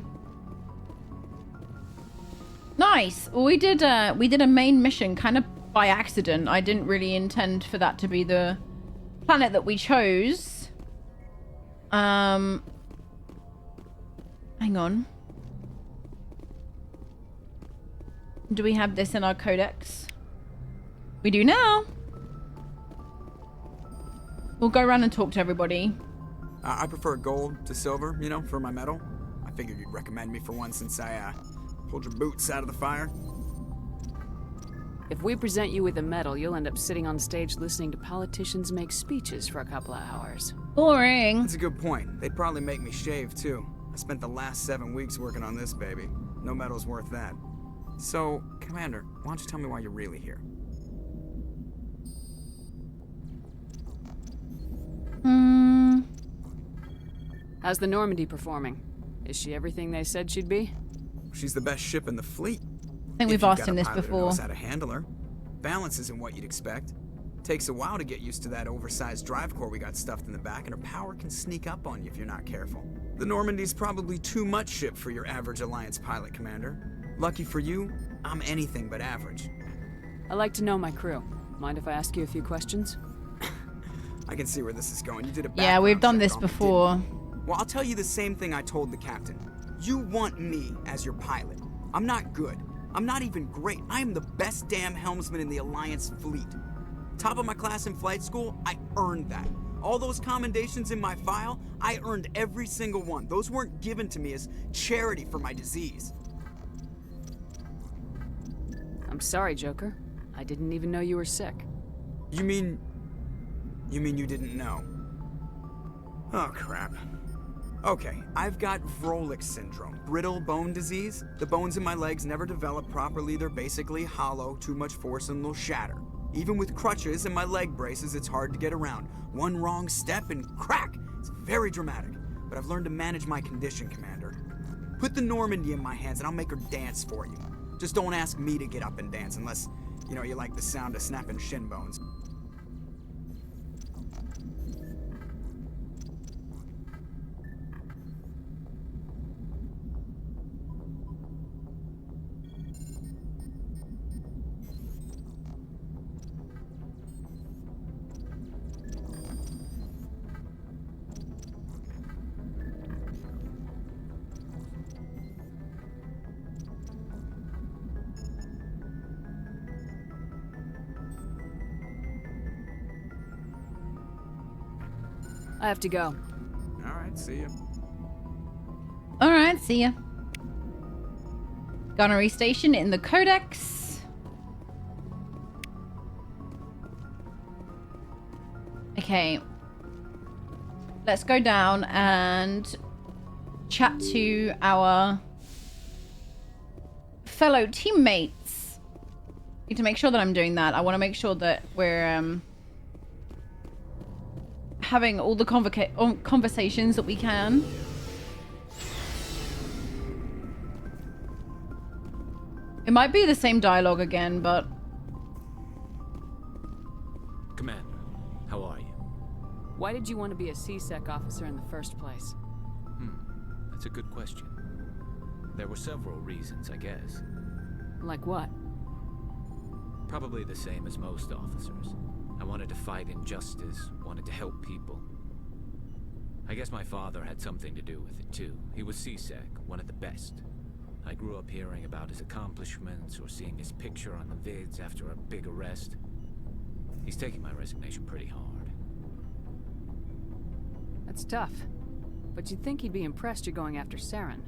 Nice. We did a main mission kind of by accident. I didn't really intend for that to be the planet that we chose. Hang on. Do we have this in our codex? We do now. We'll go around and talk to everybody. I prefer gold to silver, you know, for my medal. I figured you'd recommend me for one since I pulled your boots out of the fire. If we present you with a medal, you'll end up sitting on stage listening to politicians make speeches for a couple of hours. Boring. That's a good point. They'd probably make me shave, too. I spent the last 7 weeks working on this baby. No medal's worth that. So, Commander, why don't you tell me why you're really here? How's the Normandy performing? Is she everything they said she'd be? She's the best ship in the fleet. I think we've asked him this before. Knows how to handle her. Balance isn't what you'd expect. Takes a while to get used to that oversized drive core we got stuffed in the back, and her power can sneak up on you if you're not careful. The Normandy's probably too much ship for your average Alliance pilot, Commander. Lucky for you, I'm anything but average. I like to know my crew. Mind if I ask you a few questions? I can see where this is going. You did a Yeah, we've done this check on me, before. didn't you? Well, I'll tell you the same thing I told the captain. You want me as your pilot. I'm not good. I'm not even great. I am the best damn helmsman in the Alliance fleet. Top of my class in flight school, I earned that. All those commendations in my file, I earned every single one. Those weren't given to me as charity for my disease. I'm sorry, Joker. I didn't even know you were sick. You mean you didn't know? Oh, crap. Okay, I've got Vrolik syndrome, brittle bone disease. The bones in my legs never develop properly. They're basically hollow, too much force and they'll shatter. Even with crutches and my leg braces, it's hard to get around. One wrong step and crack! It's very dramatic. But I've learned to manage my condition, Commander. Put the Normandy in my hands and I'll make her dance for you. Just don't ask me to get up and dance unless, you know, you like the sound of snapping shin bones. I have to go. Alright, see ya. Alright, see ya. Gunnery station in the Codex. Okay. Let's go down and chat to our fellow teammates. Need to make sure that I'm doing that. I want to make sure that we're having all the conversations that we can. It might be the same dialogue again, but... Commander, how are you? Why did you want to be a CSEC officer in the first place? That's a good question. There were several reasons, I guess. Like what? Probably the same as most officers. I wanted to fight injustice, wanted to help people. I guess my father had something to do with it too. He was CSEC, one of the best. I grew up hearing about his accomplishments or seeing his picture on the vids after a big arrest. He's taking my resignation pretty hard. That's tough. But you'd think he'd be impressed you're going after Saren.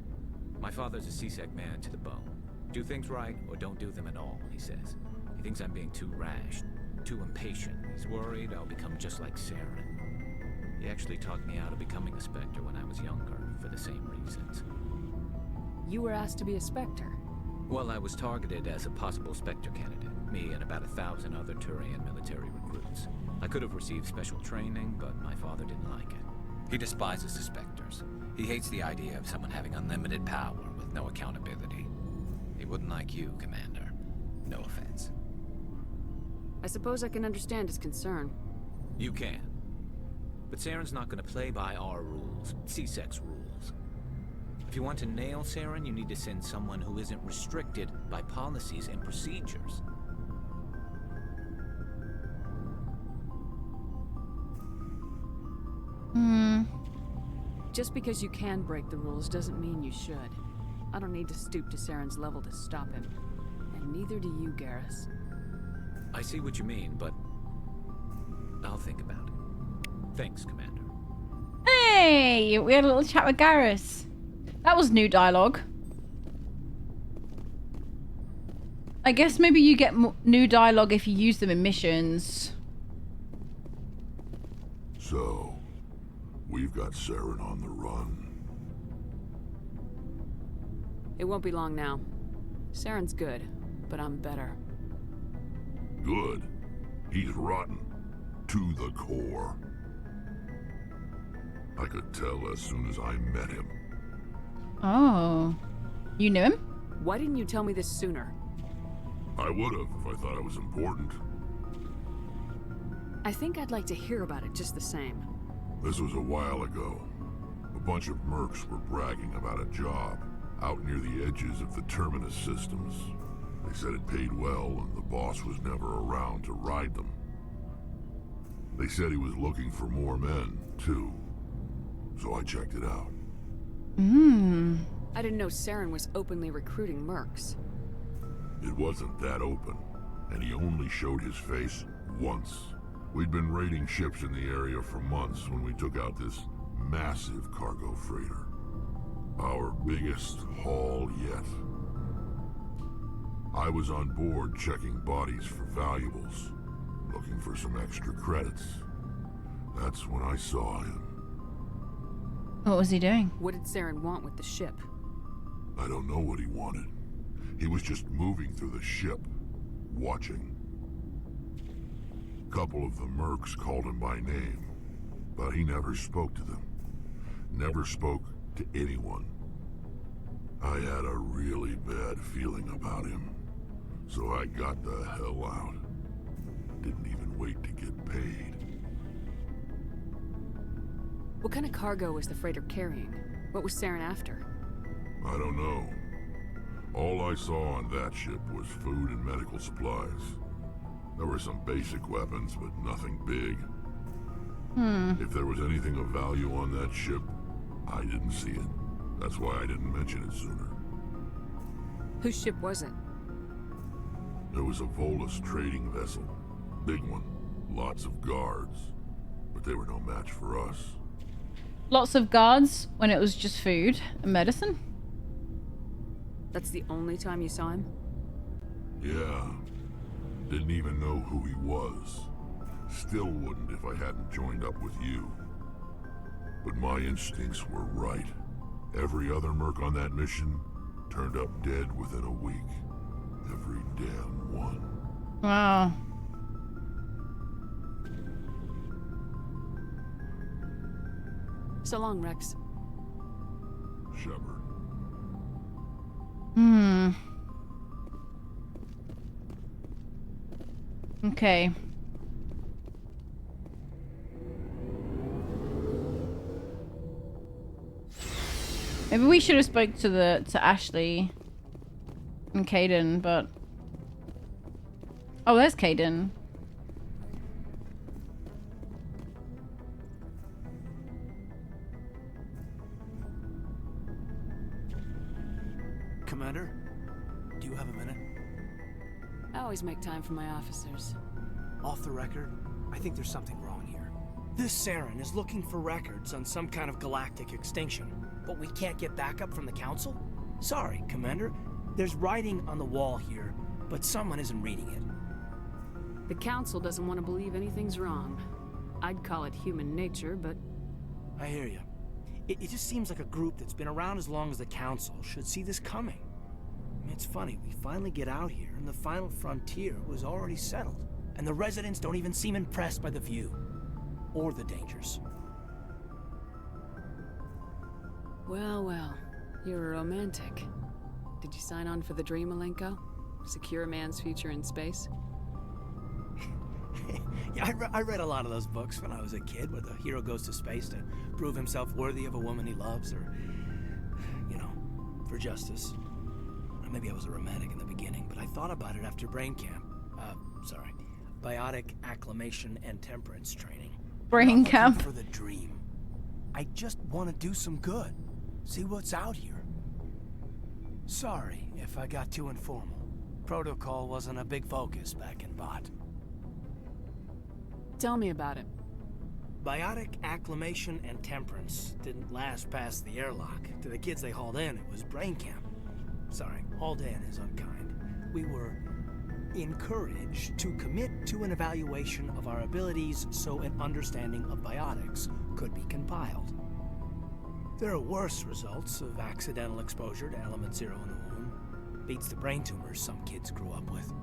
My father's a C-Sec man to the bone. Do things right, or don't do them at all, he says. He thinks I'm being too rash, too impatient. He's worried I'll become just like Saren. He actually talked me out of becoming a Spectre when I was younger, for the same reasons. You were asked to be a Spectre? Well, I was targeted as a possible Spectre candidate. Me and about 1,000 other Turian military recruits. I could have received special training, but my father didn't like it. He despises the Spectres. He hates the idea of someone having unlimited power with no accountability. He wouldn't like you, Commander. No offense. I suppose I can understand his concern. You can. But Saren's not going to play by our rules, C-Sec's rules. If you want to nail Saren, you need to send someone who isn't restricted by policies and procedures. Just because you can break the rules doesn't mean you should. I don't need to stoop to Saren's level to stop him. And neither do you, Garrus. I see what you mean, but I'll think about it. Thanks, Commander. Hey! We had a little chat with Garrus. That was new dialogue. I guess maybe you get new dialogue if you use them in missions. So, we've got Saren on the run. It won't be long now. Saren's good, but I'm better. Good. He's rotten. To the core. I could tell as soon as I met him. Oh. You knew him? Why didn't you tell me this sooner? I would've if I thought it was important. I think I'd like to hear about it just the same. This was a while ago. A bunch of mercs were bragging about a job out near the edges of the Terminus systems. They said it paid well and the boss was never around to ride them. They said he was looking for more men, too. So I checked it out. I didn't know Saren was openly recruiting mercs. It wasn't that open, and he only showed his face once. We'd been raiding ships in the area for months when we took out this massive cargo freighter. Our biggest haul yet. I was on board checking bodies for valuables, looking for some extra credits. That's when I saw him. What was he doing? What did Saren want with the ship? I don't know what he wanted. He was just moving through the ship, watching. A couple of the mercs called him by name, but he never spoke to them. Never spoke to anyone. I had a really bad feeling about him, so I got the hell out. Didn't even wait to get paid. What kind of cargo was the freighter carrying? What was Saren after? I don't know. All I saw on that ship was food and medical supplies. There were some basic weapons, but nothing big. If there was anything of value on that ship, I didn't see it. That's why I didn't mention it sooner. Whose ship was it? There was a Volus trading vessel. Big one. Lots of guards. But they were no match for us. Lots of guards when it was just food and medicine? That's the only time you saw him? Yeah. Didn't even know who he was. Still wouldn't if I hadn't joined up with you. But my instincts were right. Every other merc on that mission turned up dead within a week. Every damn one. Wow. So long, Rex. Shepard. Okay. Maybe we should have spoke to Ashley and Caden, but oh, there's Caden. Commander, do you have a minute? I always make time for my officers. Off the record, I think there's something wrong here. This Saren is looking for records on some kind of galactic extinction, but we can't get backup from the Council? Sorry, Commander. There's writing on the wall here, but someone isn't reading it. The Council doesn't want to believe anything's wrong. I'd call it human nature, but... I hear you. It just seems like a group that's been around as long as the Council should see this coming. I mean, it's funny, we finally get out here, and the final frontier was already settled. And the residents don't even seem impressed by the view. Or the dangers. Well, well. You're a romantic. Did you sign on for the dream, Alenko? Secure a man's future in space? Yeah, I read a lot of those books when I was a kid, where the hero goes to space to prove himself worthy of a woman he loves, or, you know, for justice. Maybe I was a romantic in the beginning, but I thought about it after brain camp. Biotic acclimation and temperance training. Brain camp. For the dream. I just want to do some good. See what's out here. Sorry if I got too informal. Protocol wasn't a big focus back in Bot. Tell me about it. Biotic acclimation and temperance didn't last past the airlock. To the kids they hauled in, it was brain camp. Sorry, hauled in is unkind. We were encouraged to commit to an evaluation of our abilities so an understanding of biotics could be compiled. There are worse results of accidental exposure to element 0 in the womb. Beats the brain tumors some kids grew up with.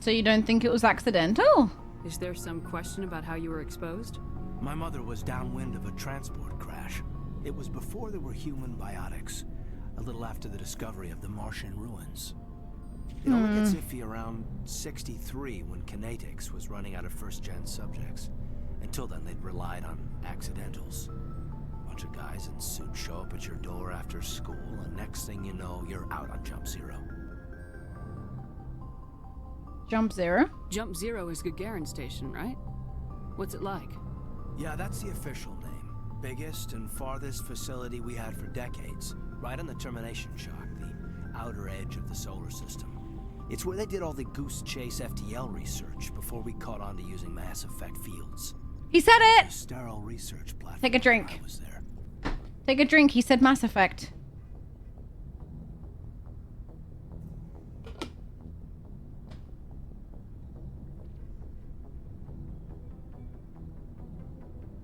So you don't think it was accidental? Is there some question about how you were exposed? My mother was downwind of a transport crash. It was before there were human biotics, a little after the discovery of the Martian ruins. It only gets iffy around 63 when kinetics was running out of first-gen subjects. Until then, they'd relied on accidentals. A bunch of guys in suits show up at your door after school, and next thing you know, you're out on Jump Zero. Jump Zero? Jump Zero is Gagarin Station, right? What's it like? Yeah, that's the official name. Biggest and farthest facility we had for decades. Right on the termination shock, the outer edge of the solar system. It's where they did all the Goose Chase FTL research before we caught on to using mass effect fields. He said it! A sterile research platform. Take a drink. I was there. Take a drink. He said Mass Effect.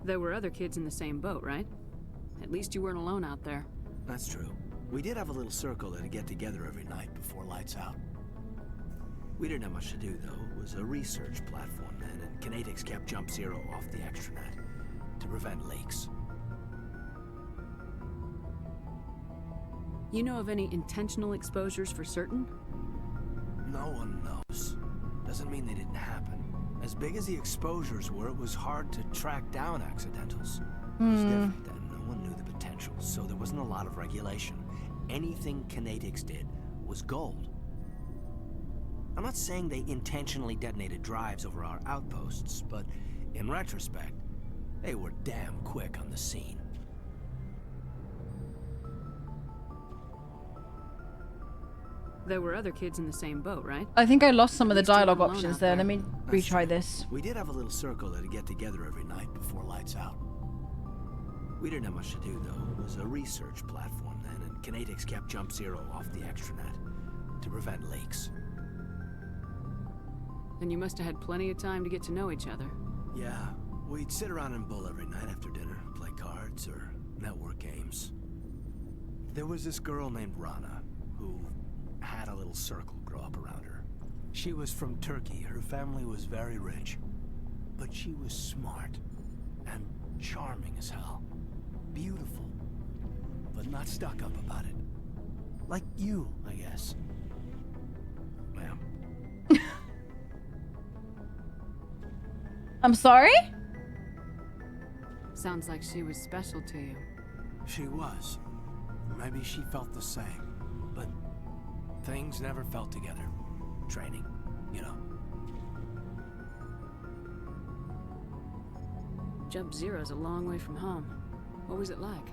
There were other kids in the same boat, right? At least you weren't alone out there. That's true. We did have a little circle that'd get together every night before lights out. We didn't have much to do, though. It was a research platform then, and kinetics kept Jump Zero off the extranet to prevent leaks. You know of any intentional exposures for certain? No one knows. Doesn't mean they didn't happen. As big as the exposures were, it was hard to track down accidentals. It was different then. No one knew the potential, so there wasn't a lot of regulation. Anything kinetics did was gold. I'm not saying they intentionally detonated drives over our outposts, but in retrospect, they were damn quick on the scene. There were other kids in the same boat, right? I think I lost some of the At least you dialogue weren't alone options out there. there. Let me retry this. We did have a little circle that'd get together every night before lights out. We didn't have much to do, though. It was a research platform then, and kinetics kept Jump Zero off the extranet to prevent leaks. Then you must have had plenty of time to get to know each other. Yeah, we'd sit around and bull every night after dinner, play cards or network games. There was this girl named Rana, who had a little circle grow up around her. She was from Turkey. Her family was very rich. But she was smart and charming as hell. Beautiful, but not stuck up about it. Like you, I guess. Ma'am. I'm sorry? Sounds like she was special to you. She was. Maybe she felt the same. But things never felt together. Training, you know. Jump Zero's a long way from home. What was it like?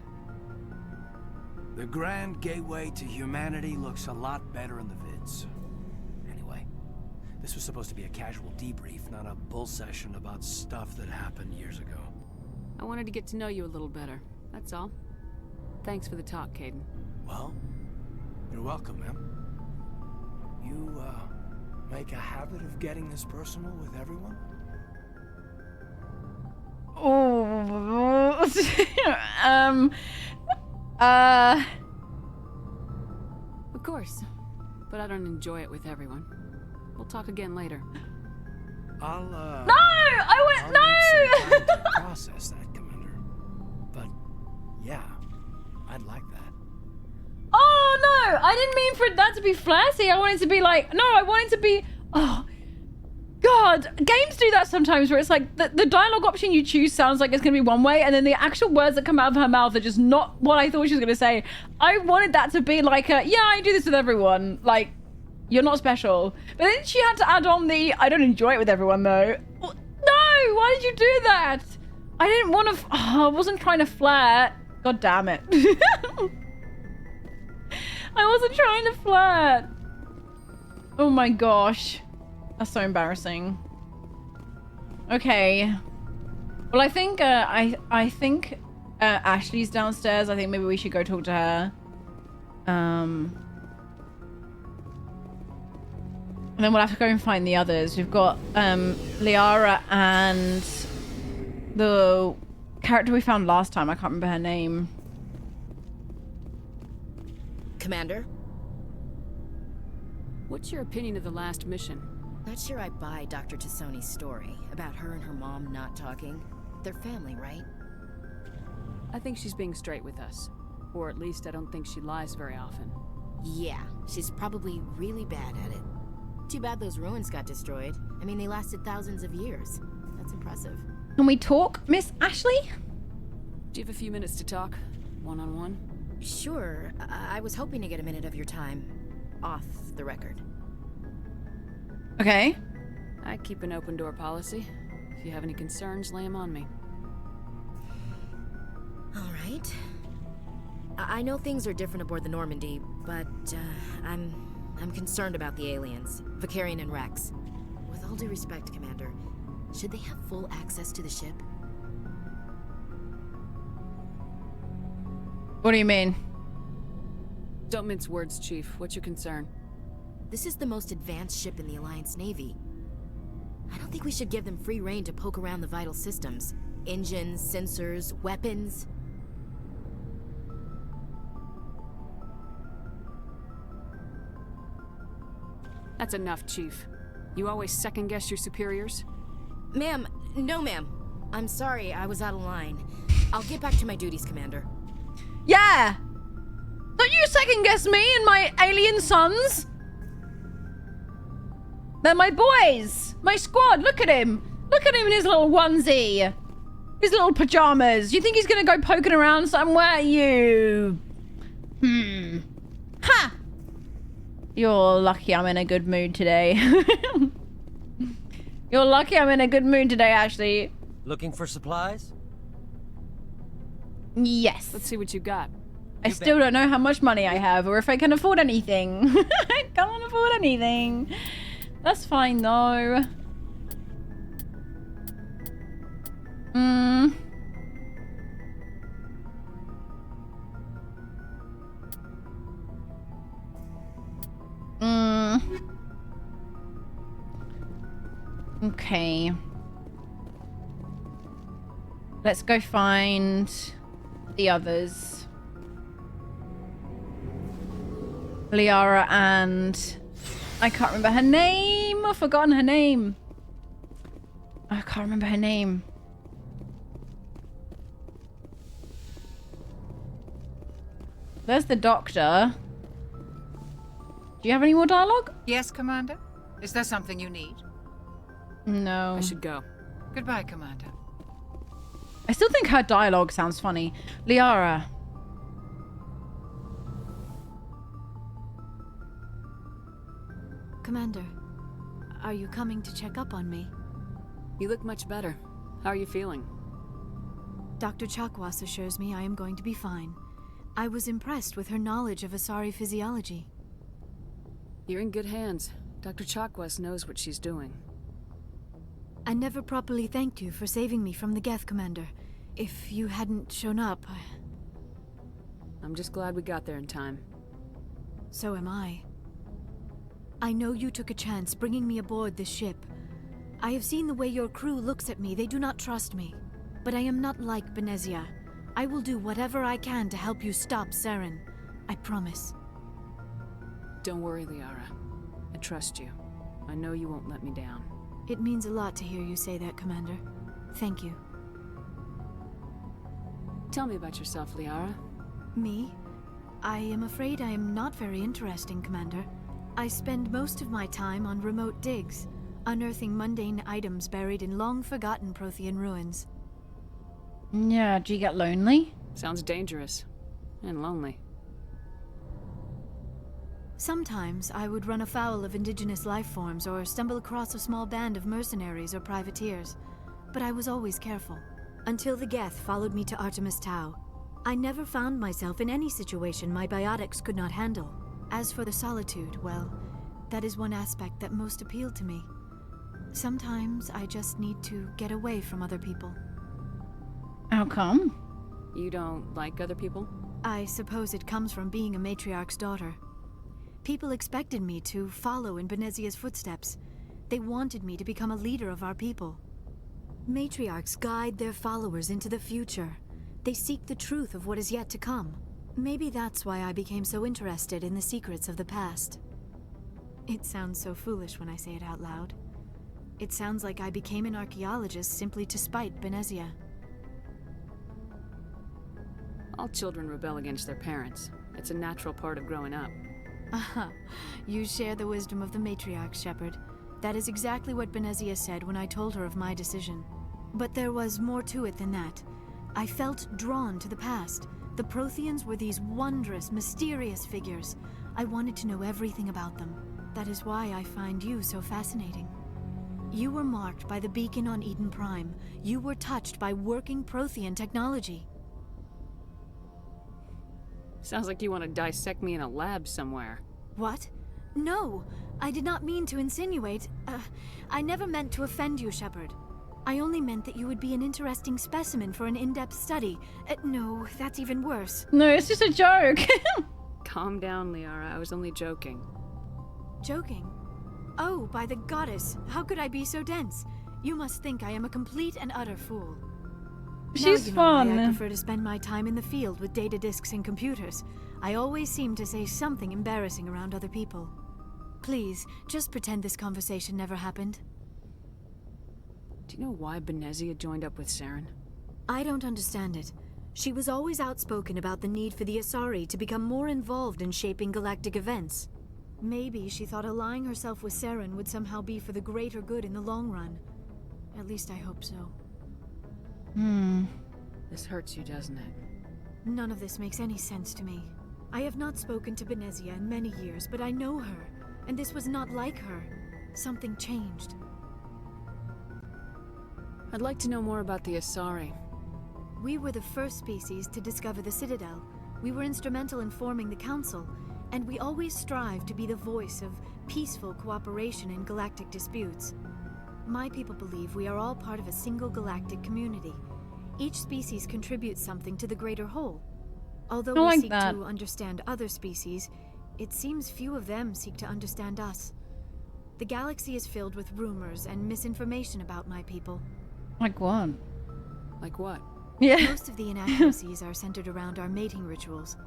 The grand gateway to humanity looks a lot better in the vids. Anyway, this was supposed to be a casual debrief, not a bull session about stuff that happened years ago. I wanted to get to know you a little better, that's all. Thanks for the talk, Caden. Well, you're welcome, ma'am. You, make a habit of getting this personal with everyone? Oh, Of course, but I don't enjoy it with everyone. We'll talk again later. I'll, No! I went, I'll need some time no! to process that, Commander. But, yeah, I'd like that. Oh, no! I didn't mean for that to be flirty. I wanted to be like, no, I wanted to be, oh, God. Games do that sometimes where it's like the dialogue option you choose sounds like it's going to be one way, and then the actual words that come out of her mouth are just not what I thought she was going to say. I wanted that to be like a, yeah, I do this with everyone. Like, you're not special. But then she had to add on the, I don't enjoy it with everyone, though. No! Why did you do that? I didn't want to, I wasn't trying to flirt. God damn it. I wasn't trying to flirt. Oh my gosh. That's so embarrassing. Okay. Well, I think, I think Ashley's downstairs. I think maybe we should go talk to her. And then we'll have to go and find the others. We've got Liara and the character we found last time. I can't remember her name. Commander? What's your opinion of the last mission? Not sure I buy Dr. Tassoni's story about her and her mom not talking. They're family, right? I think she's being straight with us. Or at least I don't think she lies very often. Yeah, she's probably really bad at it. Too bad those ruins got destroyed. I mean, they lasted thousands of years. That's impressive. Can we talk, Miss Ashley? Do you have a few minutes to talk? One-on-one? Sure. I was hoping to get a minute of your time. Off the record. Okay. I keep an open door policy. If you have any concerns, lay them on me. All right. I know things are different aboard the Normandy, but I'm concerned about the aliens, Vicarian and Rex. With all due respect, Commander, should they have full access to the ship? What do you mean? Don't mince words, Chief. What's your concern? This is the most advanced ship in the Alliance Navy. I don't think we should give them free rein to poke around the vital systems. Engines, sensors, weapons. That's enough, Chief. You always second-guess your superiors? Ma'am, no ma'am. I'm sorry, I was out of line. I'll get back to my duties, Commander. Yeah! Don't you second-guess me and my alien sons? They're my boys! My squad! Look at him! Look at him in his little onesie! His little pajamas! You think he's gonna go poking around somewhere? You... Ha! You're lucky I'm in a good mood today. You're lucky I'm in a good mood today, Ashley. Looking for supplies? Yes. Let's see what you got. I still don't know how much money I have or if I can afford anything. I can't afford anything. That's fine though. Okay. Let's go find the others. Liara and... I can't remember her name. I've forgotten her name. I can't remember her name. There's the doctor. Do you have any more dialogue? Yes, Commander? Is there something you need? No. I should go. Goodbye, Commander. I still think her dialogue sounds funny. Liara. Commander, are you coming to check up on me? You look much better. How are you feeling? Dr. Chakwas assures me I am going to be fine. I was impressed with her knowledge of Asari physiology. You're in good hands. Dr. Chakwas knows what she's doing. I never properly thanked you for saving me from the Geth, Commander. If you hadn't shown up, I'm just glad we got there in time. so am I. I know you took a chance bringing me aboard this ship. I have seen the way your crew looks at me. They do not trust me. But I am not like Benezia. I will do whatever I can to help you stop Saren. I promise. Don't worry, Liara. I trust you. I know you won't let me down. It means a lot to hear you say that, Commander. Thank you. Tell me about yourself, Liara. Me? I am afraid I am not very interesting, Commander. I spend most of my time on remote digs, unearthing mundane items buried in long-forgotten Prothean ruins. Yeah, do you get lonely? Sounds dangerous. And lonely. Sometimes I would run afoul of indigenous life forms or stumble across a small band of mercenaries or privateers, but I was always careful. Until the Geth followed me to Artemis Tau. I never found myself in any situation my biotics could not handle. As for the solitude, well, that is one aspect that most appealed to me. Sometimes I just need to get away from other people. How come? You don't like other people? I suppose it comes from being a matriarch's daughter. People expected me to follow in Benezia's footsteps. They wanted me to become a leader of our people. Matriarchs guide their followers into the future. They seek the truth of what is yet to come. Maybe that's why I became so interested in the secrets of the past. It sounds so foolish when I say it out loud. It sounds like I became an archaeologist simply to spite Benezia. All children rebel against their parents. It's a natural part of growing up. Aha, you share the wisdom of the matriarch, Shepard. That is exactly what Benezia said when I told her of my decision. But there was more to it than that. I felt drawn to the past. The Protheans were these wondrous, mysterious figures. I wanted to know everything about them. That is why I find you so fascinating. You were marked by the beacon on Eden Prime. You were touched by working Prothean technology. Sounds like you want to dissect me in a lab somewhere. What? No, I did not mean to insinuate. I never meant to offend you, Shepard. I only meant that you would be an interesting specimen for an in-depth study. No, that's even worse. No, it's just a joke. Calm down, Liara. I was only joking. Joking? Oh, by the goddess, how could I be so dense? You must think I am a complete and utter fool. She's now you know fun. why I prefer to spend my time in the field with data disks and computers. I always seem to say something embarrassing around other people. Please, just pretend this conversation never happened. Do you know why Benezia joined up with Saren? I don't understand it. She was always outspoken about the need for the Asari to become more involved in shaping galactic events. Maybe she thought allying herself with Saren would somehow be for the greater good in the long run. At least I hope so. This hurts you, doesn't it? None of this makes any sense to me. I have not spoken to Benezia in many years, but I know her, and this was not like her. Something changed. I'd like to know more about the Asari. We were the first species to discover the Citadel. We were instrumental in forming the Council, and we always strive to be the voice of peaceful cooperation in galactic disputes. My people believe we are all part of a single galactic community. Each species contributes something to the greater whole. Although we seek to understand other species, it seems few of them seek to understand us. The galaxy is filled with rumors and misinformation about my people. Like what? Like what? Yeah. Most of the inaccuracies are centered around our mating rituals.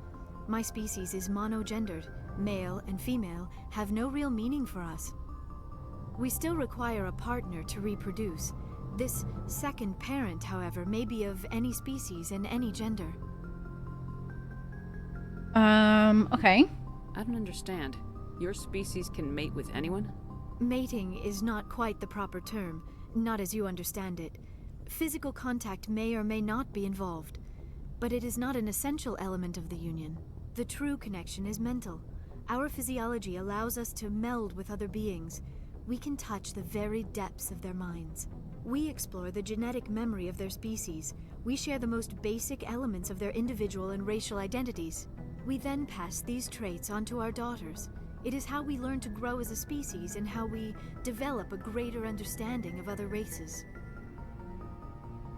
My species is monogendered. Male and female have no real meaning for us. We still require a partner to reproduce. This second parent, however, may be of any species and any gender. Okay. I don't understand. Your species can mate with anyone? Mating is not quite the proper term, not as you understand it. Physical contact may or may not be involved, but it is not an essential element of the union. The true connection is mental. Our physiology allows us to meld with other beings. We can touch the very depths of their minds. We explore the genetic memory of their species. We share the most basic elements of their individual and racial identities. We then pass these traits on to our daughters. It is how we learn to grow as a species and how we develop a greater understanding of other races.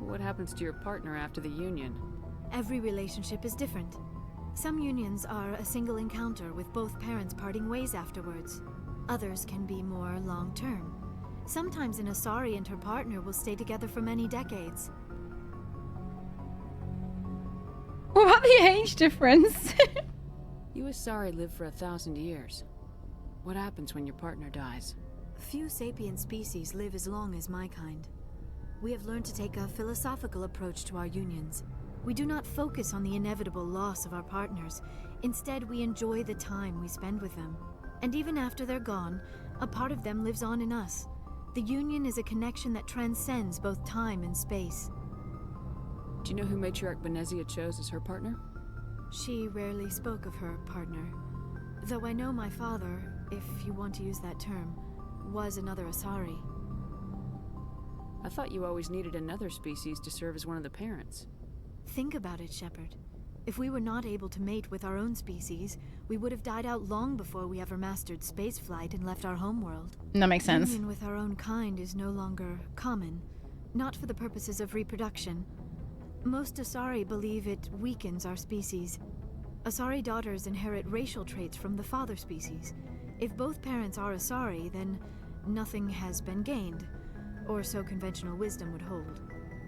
What happens to your partner after the union? Every relationship is different. Some unions are a single encounter with both parents parting ways afterwards. Others can be more long-term. Sometimes an Asari and her partner will stay together for many decades. What about the age difference? You Asari live for 1,000 years. What happens when your partner dies? Few sapient species live as long as my kind. We have learned to take a philosophical approach to our unions. We do not focus on the inevitable loss of our partners. Instead, we enjoy the time we spend with them. And even after they're gone, a part of them lives on in us. The union is a connection that transcends both time and space. Do you know who Matriarch Benezia chose as her partner? She rarely spoke of her partner. Though I know my father, if you want to use that term, was another Asari. I thought you always needed another species to serve as one of the parents. Think about it, Shepard. If we were not able to mate with our own species, we would have died out long before we ever mastered spaceflight and left our homeworld. That makes sense. Union with our own kind is no longer common, not for the purposes of reproduction. Most Asari believe it weakens our species. Asari daughters inherit racial traits from the father species. If both parents are Asari, then nothing has been gained, or so conventional wisdom would hold.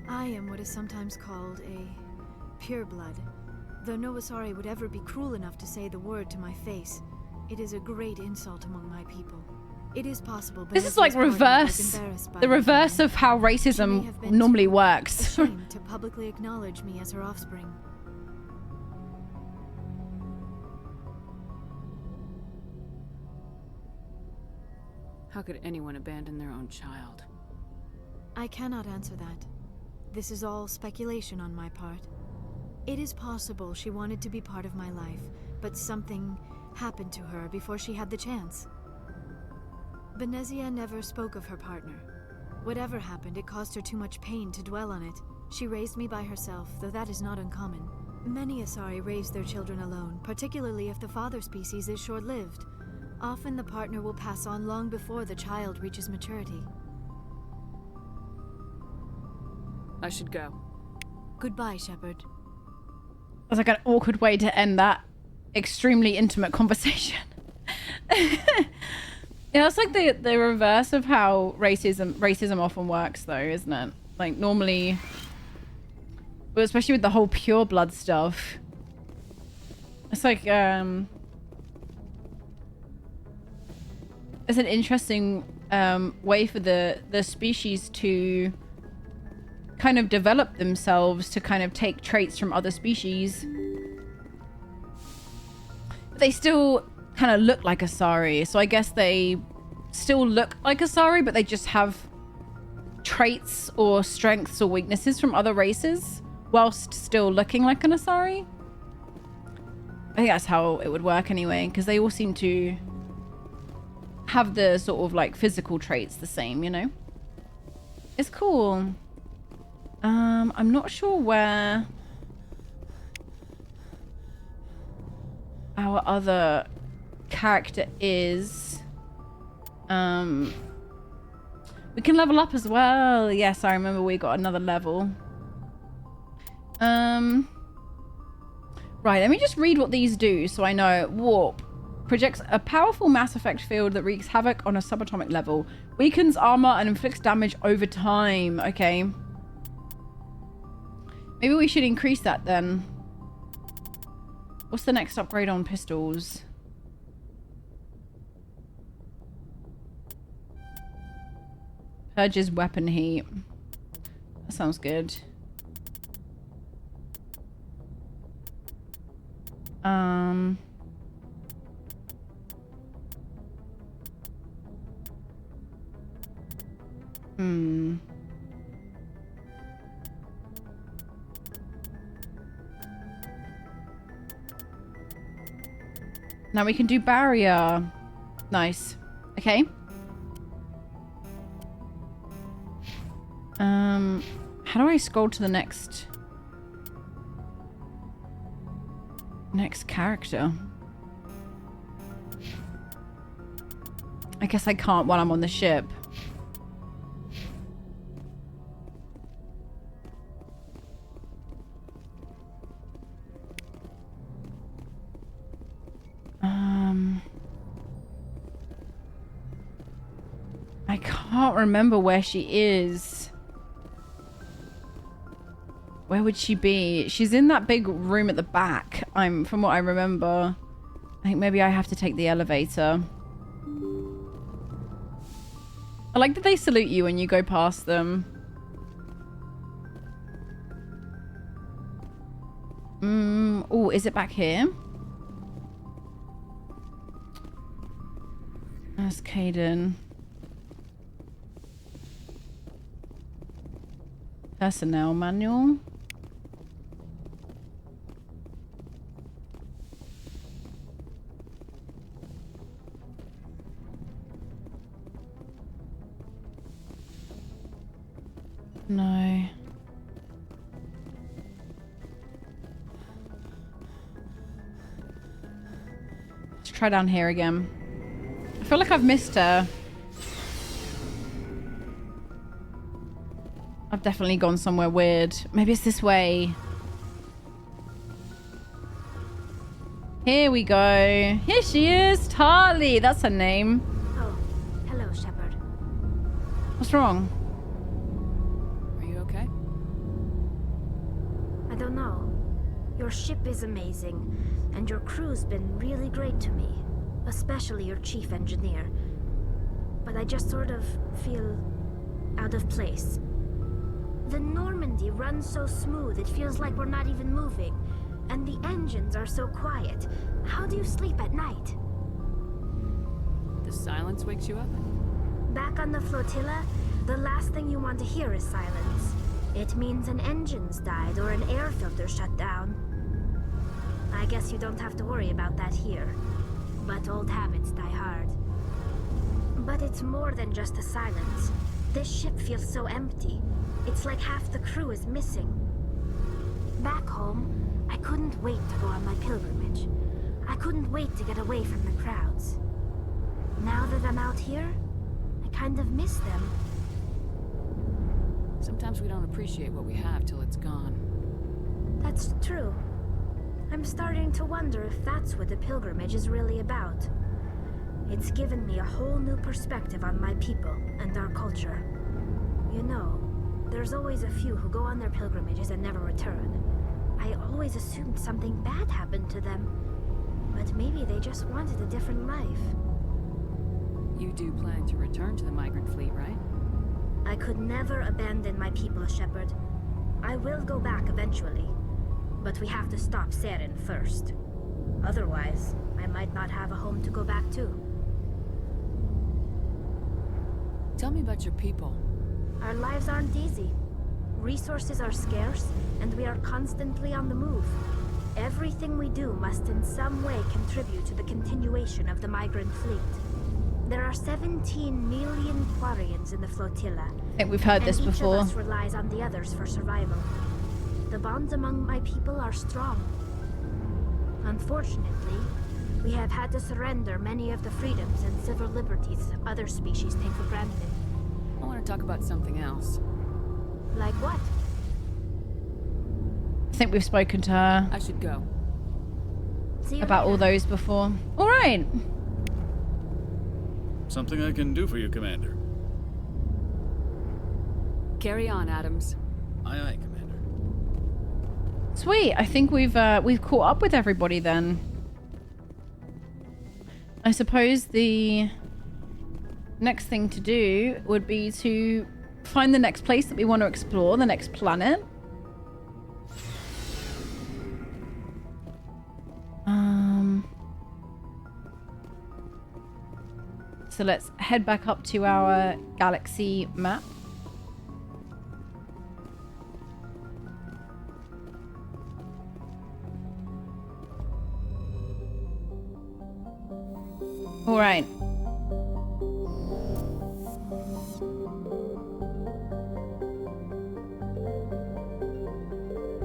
I am what is sometimes called a pureblood. Though no Asari would ever be cruel enough to say the word to my face, it is a great insult among my people. It is possible. This is like reverse, the reverse of how racism normally works. Ashamed to publicly acknowledge me as her offspring. How could anyone abandon their own child? I cannot answer that. This is all speculation on my part. It is possible she wanted to be part of my life, but something happened to her before she had the chance. Benezia never spoke of her partner. Whatever happened, it caused her too much pain to dwell on it. She raised me by herself, though that is not uncommon. Many Asari raise their children alone, particularly if the father species is short-lived. Often the partner will pass on long before the child reaches maturity. I should go. Goodbye, Shepard. That's like an awkward way to end that extremely intimate conversation. Yeah, that's like the reverse of how racism often works, though, isn't it? Like normally, but especially with the whole pure blood stuff, it's like it's an interesting way for the species to kind of develop themselves to kind of take traits from other species. But they still kind of look like Asari, so I guess they still look like Asari, but they just have traits or strengths or weaknesses from other races whilst still looking like an Asari. I think that's how it would work anyway, because they all seem to have the sort of like physical traits the same, you know? It's cool. I'm not sure where our other character is. We can level up as well. Yes, I remember we got another level. Right, let me just read what these do so I know. Warp. Projects a powerful Mass Effect field that wreaks havoc on a subatomic level. Weakens armor and inflicts damage over time. Okay. Maybe we should increase that then. What's the next upgrade on pistols? Purges weapon heat. That sounds good. Now we can do barrier. Nice. Okay. How do I scroll to the next character? I guess I can't while I'm on the ship. I can't remember where she is. Where would she be? She's in that big room at the back. From what I remember. I think maybe I have to take the elevator. I like that they salute you when you go past them. Oh, is it back here? That's Caden. Personnel manual. No. Let's try down here again. I feel like I've missed her. I've definitely gone somewhere weird. Maybe it's this way. Here we go. Here she is. Tarly. That's her name. Oh, hello, Shepard. What's wrong? Are you okay? I don't know. Your ship is amazing, and your crew's been really great to me. Especially your chief engineer. But I just sort of feel out of place. The Normandy runs so smooth, it feels like we're not even moving. And the engines are so quiet. How do you sleep at night? The silence wakes you up? Back on the flotilla, the last thing you want to hear is silence. It means an engine's died or an air filter shut down. I guess you don't have to worry about that here. But old habits die hard. But it's more than just the silence. This ship feels so empty. It's like half the crew is missing. Back home, I couldn't wait to go on my pilgrimage. I couldn't wait to get away from the crowds. Now that I'm out here, I kind of miss them. Sometimes we don't appreciate what we have till it's gone. That's true. I'm starting to wonder if that's what the pilgrimage is really about. It's given me a whole new perspective on my people and our culture. You know, there's always a few who go on their pilgrimages and never return. I always assumed something bad happened to them. But maybe they just wanted a different life. You do plan to return to the migrant fleet, right? I could never abandon my people, Shepard. I will go back eventually. But we have to stop Saren first. Otherwise, I might not have a home to go back to. Tell me about your people. Our lives aren't easy. Resources are scarce, and we are constantly on the move. Everything we do must in some way contribute to the continuation of the migrant fleet. There are 17 million Quarians in the flotilla. I think we've heard this before. Each of us relies on the others for survival. The bonds among my people are strong. Unfortunately, we have had to surrender many of the freedoms and civil liberties other species take for granted. I want to talk about something else. Like what? I think we've spoken to her. I should go. About all those before. All right. Something I can do for you, Commander. Carry on, Adams. Aye, aye, Commander. Sweet. I think we've caught up with everybody then. I suppose the next thing to do would be to find the next place that we want to explore, the next planet. So let's head back up to our galaxy map. All right.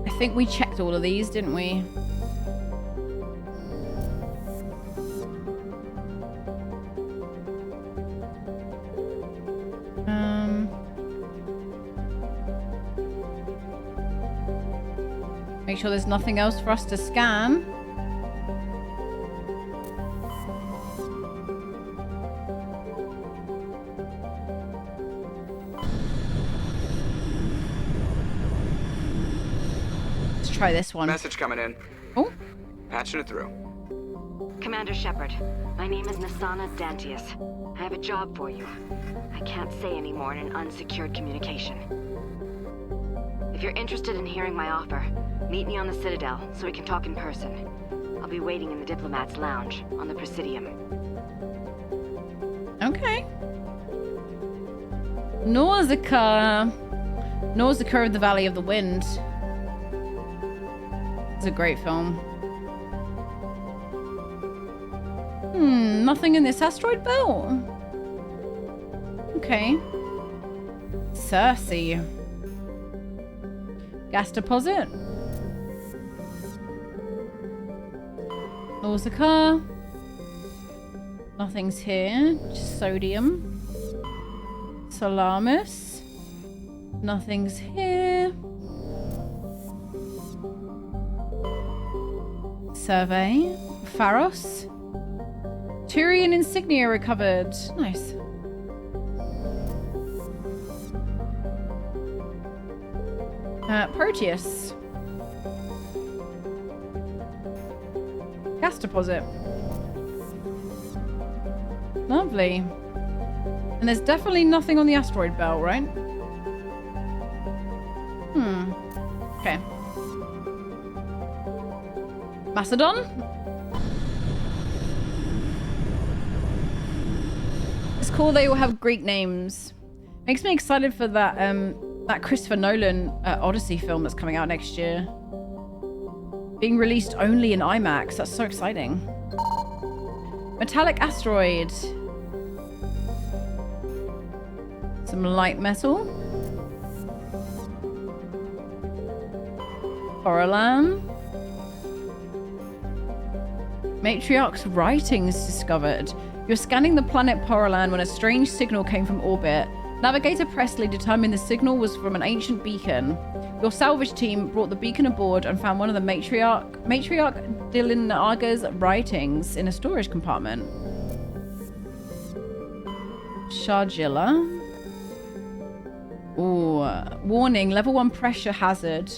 I think we checked all of these, didn't we? Make sure there's nothing else for us to scan. try this one. Message coming in. Oh. Patching it through. Commander Shepard, my name is Nasana Dantius. I have a job for you. I can't say any more in an unsecured communication. If you're interested in hearing my offer, meet me on the Citadel so we can talk in person. I'll be waiting in the Diplomat's Lounge on the Presidium. Okay. Nausicaa. Nausicaa of the Valley of the Wind. It's a great film. Nothing in this asteroid belt. Okay. Cersei. Gas deposit. Nausicaa. Nothing's here. Just sodium. Salamis. Nothing's here. Survey. Pharos. Tyrian insignia recovered. Nice. Proteus. Gas deposit. Lovely. And there's definitely nothing on the asteroid belt, right? Okay. Macedon? It's cool they all have Greek names. Makes me excited for that that Christopher Nolan Odyssey film that's coming out next year. Being released only in IMAX. That's so exciting. Metallic asteroid. Some light metal. Porolan. Matriarch's writings discovered. You're scanning the planet Porolan when a strange signal came from orbit. Navigator Presley determined the signal was from an ancient beacon. Your salvage team brought the beacon aboard and found one of the Matriarch Dilinaga's writings in a storage compartment. Shargilla. Ooh. Warning, level 1 pressure hazard.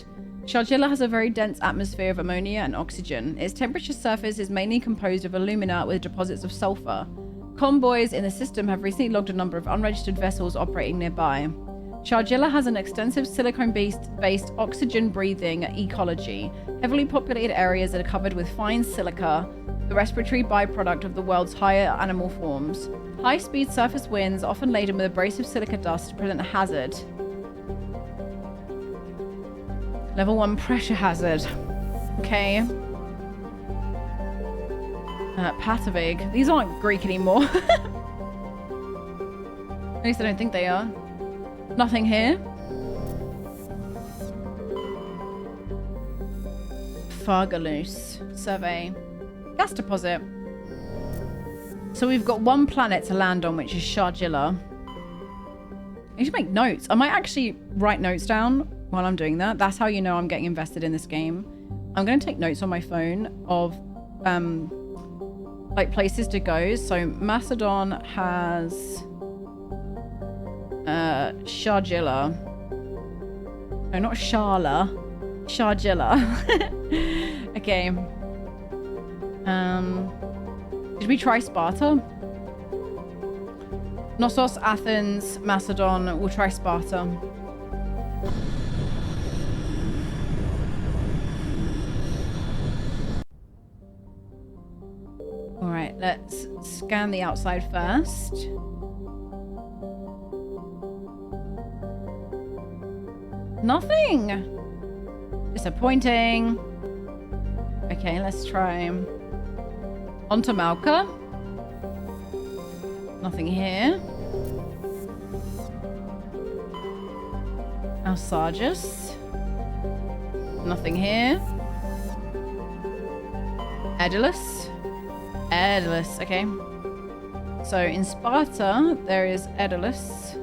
Shargilla has a very dense atmosphere of ammonia and oxygen. Its temperature surface is mainly composed of alumina with deposits of sulfur. Convoys in the system have recently logged a number of unregistered vessels operating nearby. Shargilla has an extensive silicone-based oxygen-breathing ecology. Heavily populated areas that are covered with fine silica, the respiratory byproduct of the world's higher animal forms. High-speed surface winds, often laden with abrasive silica dust, present a hazard. Level 1 pressure hazard. Okay. Patavig. These aren't Greek anymore. At least I don't think they are. Nothing here. Fargalus. Survey. Gas deposit. So we've got one planet to land on, which is Shargilla. I need to make notes. I might actually write notes down while I'm doing that. That's how you know I'm getting invested in this game. I'm going to take notes on my phone of like places to go. So Macedon has Shargilla. No, not Sharla. Shargilla. Okay. Did we try Sparta? Knossos, Athens, Macedon. We'll try Sparta. Alright, let's scan the outside first. Nothing! Disappointing. Okay, let's try. Onto Malka. Nothing here. Alsages. Nothing here. Aedelus. Aedelus, okay. So in Sparta, there is Aedelus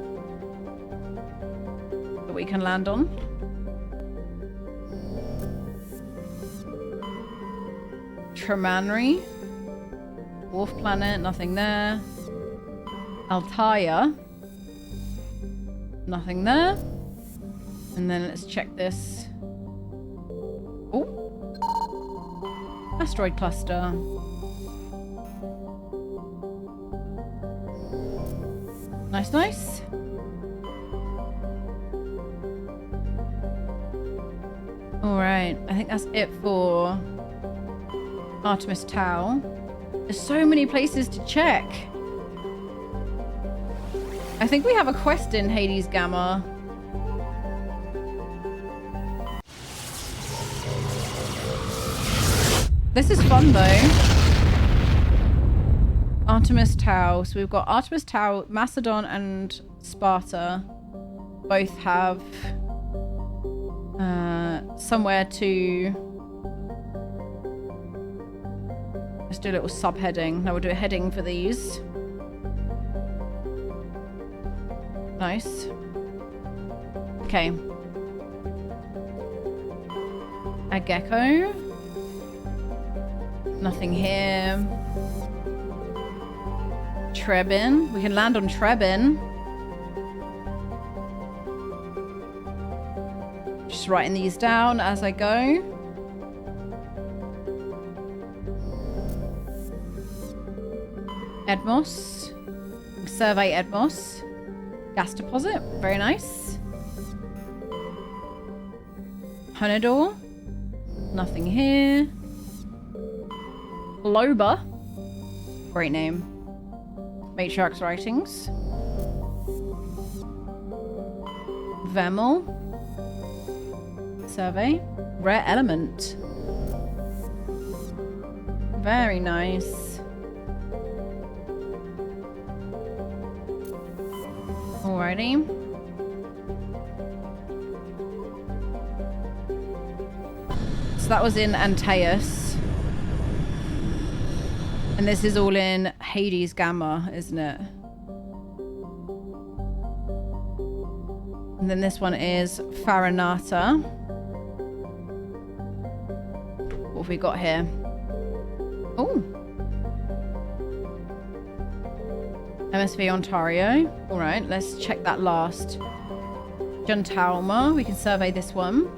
that we can land on. Tremanri. Wolf planet, nothing there. Altair. Nothing there. And then let's check this. Oh, Asteroid cluster. Nice, nice. Alright, I think that's it for Artemis Tau. There's so many places to check. I think we have a quest in Hades Gamma. This is fun though. Artemis Tau. So we've got Artemis Tau, Macedon and Sparta both have somewhere to... Let's do a little subheading. Now we'll do a heading for these. Nice. Okay. A gecko. Nothing here. Trebin. We can land on Trebin. Just writing these down as I go. Edmos. Survey Edmos. Gas deposit. Very nice. Honador. Nothing here. Loba. Great name. Matriarch's writings. Vemel. Survey. Rare element. Very nice. Alrighty. So that was in Antaeus. And this is all in Hades Gamma, isn't it? And then this one is Farinata. What have we got here? Oh. MSV Ontario. All right, let's check that last. Juntalma. We can survey this one.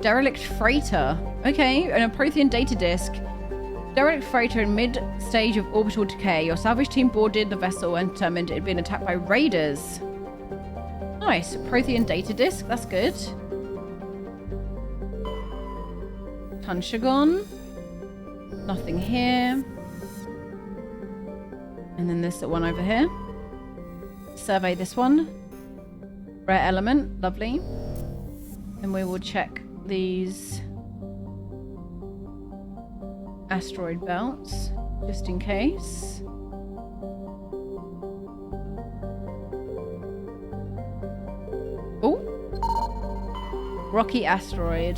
Derelict Freighter. Okay, and a Prothean data disk. Derelict Freighter in mid-stage of orbital decay. Your salvage team boarded the vessel and determined it had been attacked by raiders. Nice. Prothean data disk. That's good. Tunshagon. Nothing here. And then this one over here. Survey this one. Rare element. Lovely. And we will check these asteroid belts just in case. Oh, rocky asteroid.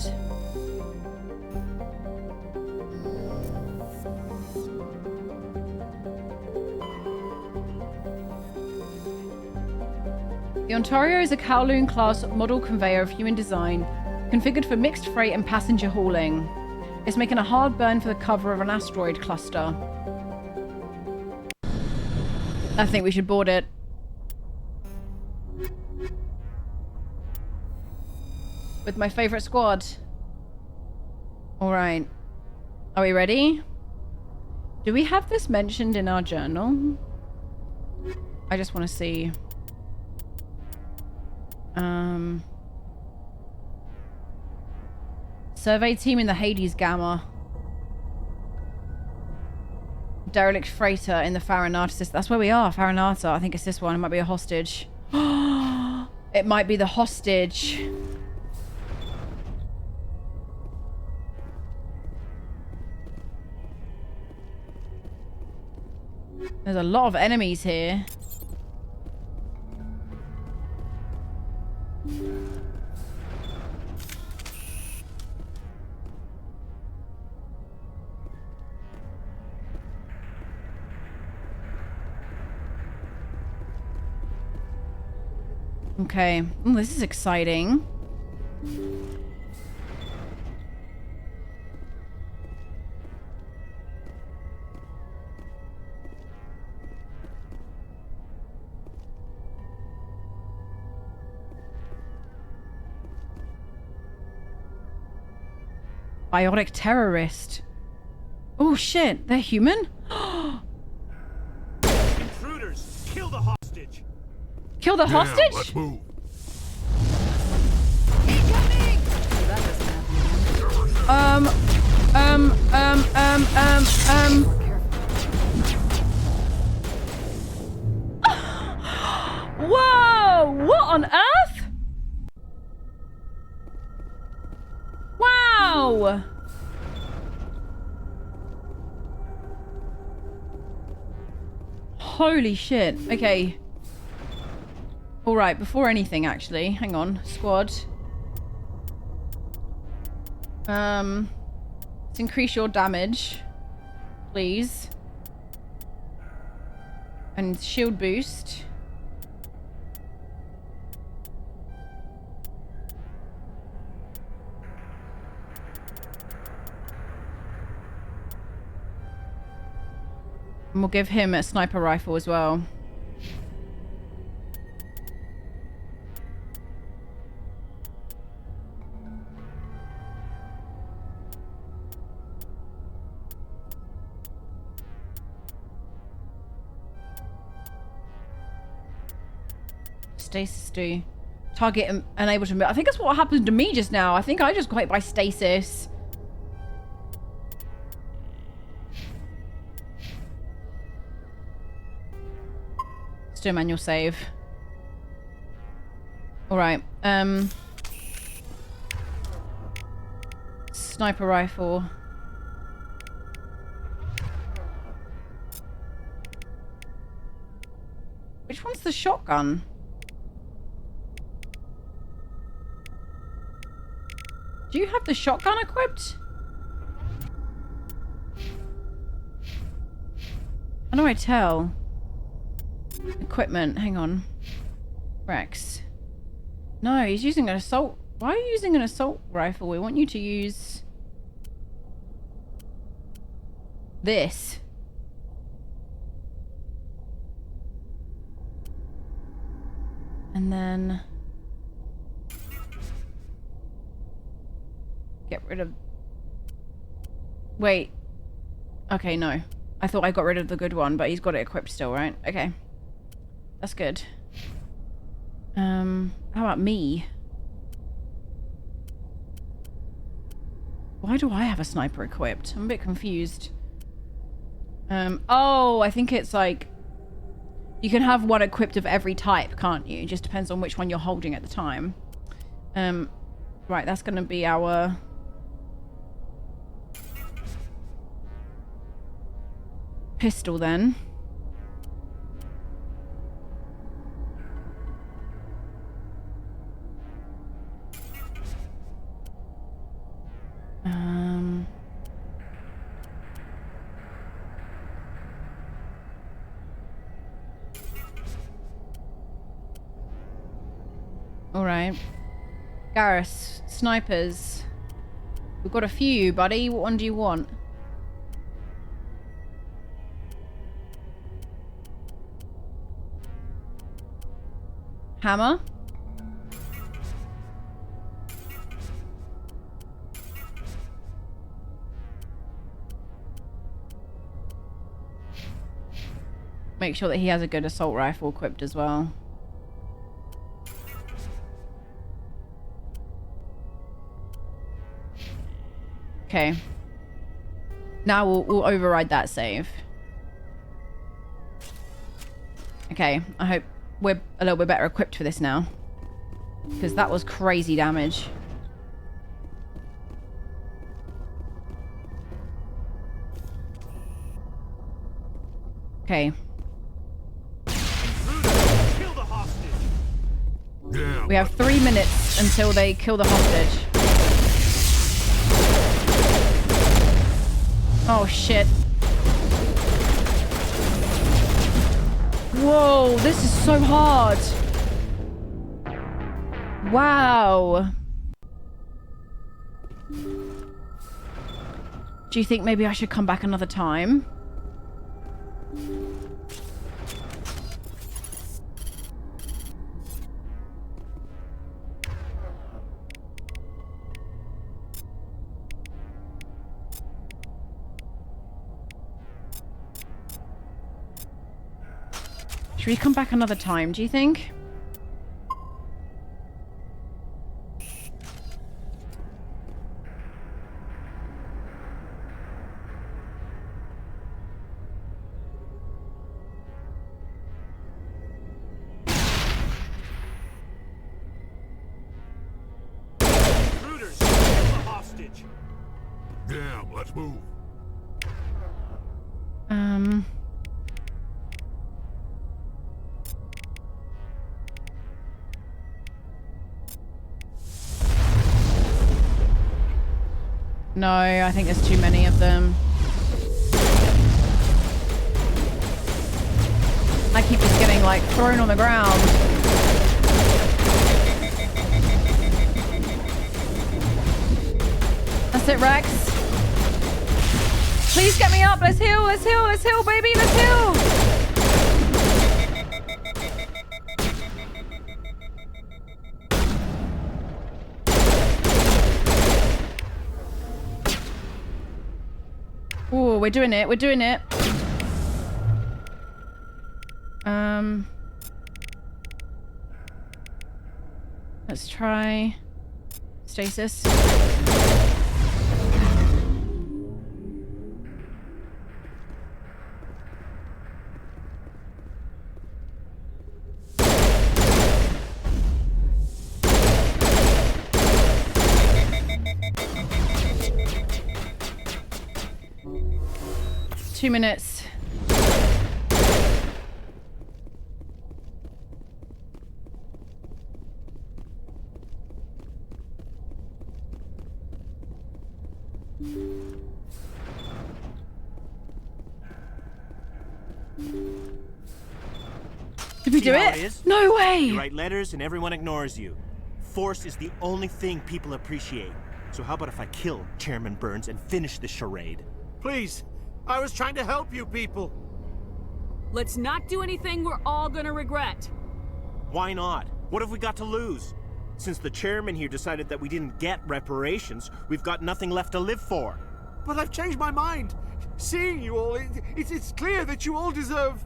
The Ontario is a Kowloon-class model conveyor of human design, configured for mixed freight and passenger hauling. It's making a hard burn for the cover of an asteroid cluster. I think we should board it. With my favorite squad. Alright. Are we ready? Do we have this mentioned in our journal? I just want to see. Survey team in the Hades Gamma. Derelict freighter in the Farinata system. That's where we are, Farinata. I think it's this one. It might be a hostage. It might be the hostage. There's a lot of enemies here. Okay. Ooh, this is exciting. Biotic terrorist. Oh shit, they're human? Intruders, kill the hostage. Kill the hostage? Let's move. Whoa! What on earth? Wow! Holy shit. Okay. Alright, before anything, actually. Hang on. Squad. Let's increase your damage. Please. And shield boost. And we'll give him a sniper rifle as well. Stasis do. Target unable to move. I think that's what happened to me just now. I think I just got hit by stasis. Let's do a manual save. Alright. Sniper rifle. Which one's the shotgun? Do you have the shotgun equipped? How do I tell? Equipment, hang on. Rex. No, he's using an assault. Why are you using an assault rifle? We want you to use this. And then get rid of... Wait. Okay, no. I thought I got rid of the good one, but he's got it equipped still, right? Okay. That's good. How about me? Why do I have a sniper equipped? I'm a bit confused. Oh, I think it's like... You can have one equipped of every type, can't you? It just depends on which one you're holding at the time. Right, that's going to be our... pistol then. All right. Garrus, snipers. We've got a few, buddy. What one do you want? Hammer. Make sure that he has a good assault rifle equipped as well. Okay. Now we'll override that save. Okay, I hope we're a little bit better equipped for this now. Because that was crazy damage. Okay. We have 3 minutes until they kill the hostage. Oh shit. Whoa, this is so hard. Wow. Do you think maybe I should come back another time? Should we come back another time, do you think? Damn, let's move. No, I think there's too many of them. I keep just getting like thrown on the ground. That's it, Rex. Please get me up. Let's heal, let's heal, let's heal, baby, let's heal. Oh, we're doing it, we're doing it. Let's try stasis. Two minutes. Did we do it? No way! You write letters and everyone ignores you. Force is the only thing people appreciate. So how about if I kill Chairman Burns and finish this charade? Please, I was trying to help you people. Let's not do anything we're all gonna regret. Why not? What have we got to lose? Since the chairman here decided that we didn't get reparations, we've got nothing left to live for. But I've changed my mind. Seeing you all, it's clear that you all deserve...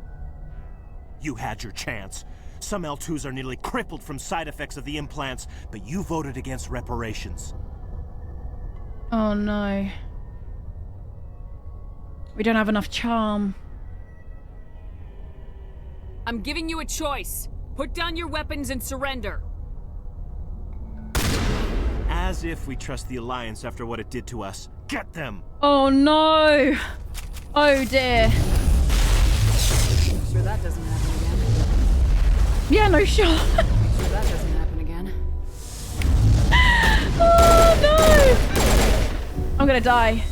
You had your chance. Some L2s are nearly crippled from side effects of the implants, but you voted against reparations. Oh no. We don't have enough charm. I'm giving you a choice. Put down your weapons and surrender. As if we trust the Alliance after what it did to us. Get them! Oh no! Oh dear. Sure that doesn't happen again. Yeah, no shot. Sure that doesn't happen again. Oh no! I'm gonna die.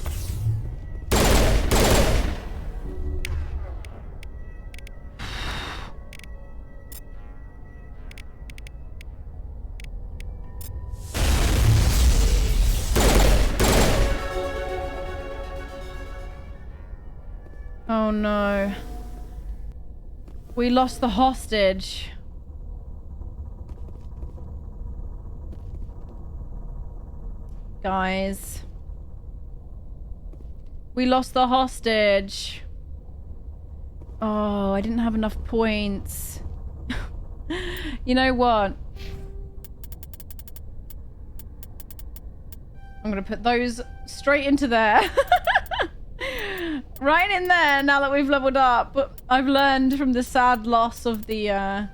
Oh no. We lost the hostage. Guys. We lost the hostage. Oh, I didn't have enough points. You know what? I'm gonna put those straight into there. Right in there now that we've leveled up. But I've learned from the sad loss of the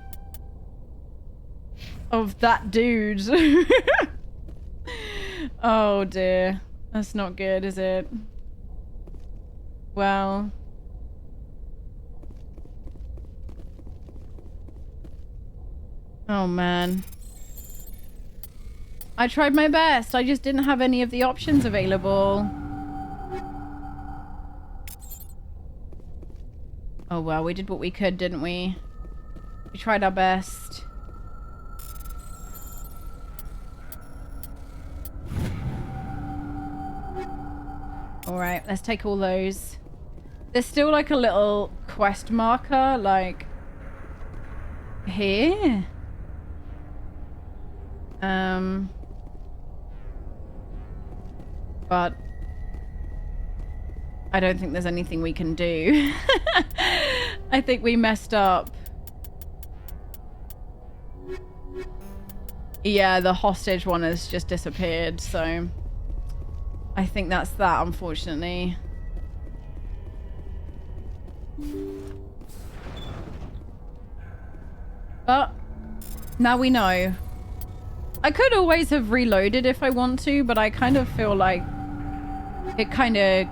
of that dude. Oh dear. That's not good, is it? Well. Oh man. I tried my best. I just didn't have any of the options available. Oh well, we did what we could, didn't we? We tried our best. Alright, let's take all those. There's still like a little quest marker, like... here? But... I don't think there's anything we can do. I think we messed up. Yeah, the hostage one has just disappeared, so I think that's that, unfortunately. But now we know. I could always have reloaded if I want to, but I kind of feel like it kind of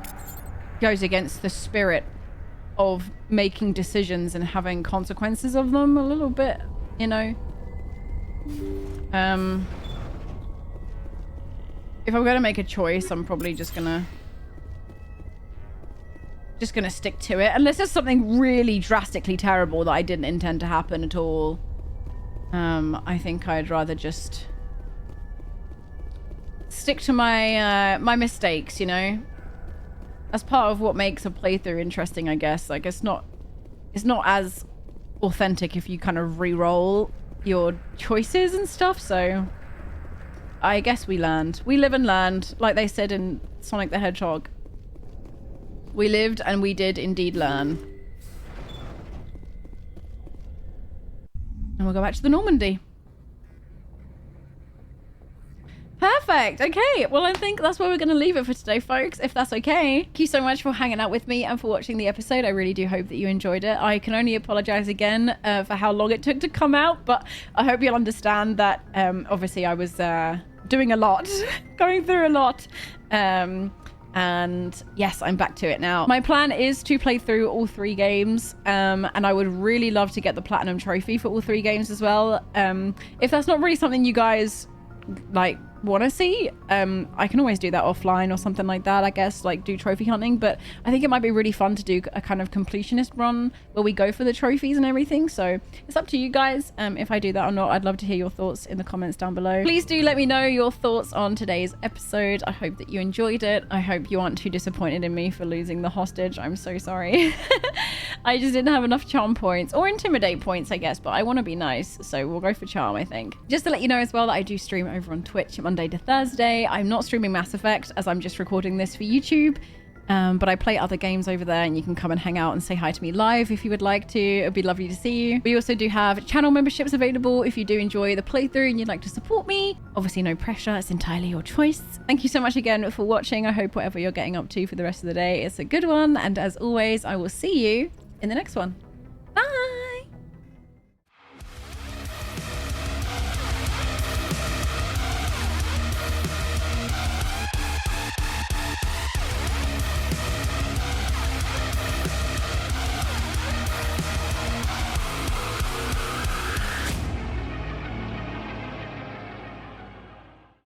goes against the spirit of making decisions and having consequences of them a little bit, you know. If I'm gonna make a choice, I'm probably just gonna stick to it, unless there's something really drastically terrible that I didn't intend to happen at all. I think I'd rather just stick to my my mistakes, you know. That's part of what makes a playthrough interesting, I guess. Like, it's not as authentic if you kind of re-roll your choices and stuff, so I guess we learned. We live and learned, like they said in Sonic the Hedgehog. We lived and we did indeed learn. And we'll go back to the Normandy. Perfect. Okay. Well, I think that's where we're going to leave it for today, folks, if that's okay. Thank you so much for hanging out with me and for watching the episode. I really do hope that you enjoyed it. I can only apologize again for how long it took to come out, but I hope you'll understand that obviously I was doing a lot, going through a lot. And yes, I'm back to it now. My plan is to play through all 3 games, and I would really love to get the platinum trophy for all 3 games as well. If that's not really something you guys like want to see, I can always do that offline or something like that, I guess, like do trophy hunting. But I think it might be really fun to do a kind of completionist run where we go for the trophies and everything, so it's up to you guys if I do that or not. I'd love to hear your thoughts in the comments down below. Please do let me know your thoughts on today's episode. I hope that you enjoyed it. I hope you aren't too disappointed in me for losing the hostage. I'm so sorry. I just didn't have enough charm points, or intimidate points, I guess, but I want to be nice, so we'll go for charm, I think. Just to let you know as well that I do stream over on Twitch Monday to Thursday. I'm not streaming Mass Effect as I'm just recording this for YouTube, but I play other games over there, and you can come and hang out and say hi to me live if you would like to. It'd be lovely to see you. We also do have channel memberships available if you do enjoy the playthrough and you'd like to support me. Obviously no pressure, it's entirely your choice. Thank you so much again for watching. I hope whatever you're getting up to for the rest of the day is a good one, and as always, I will see you in the next one.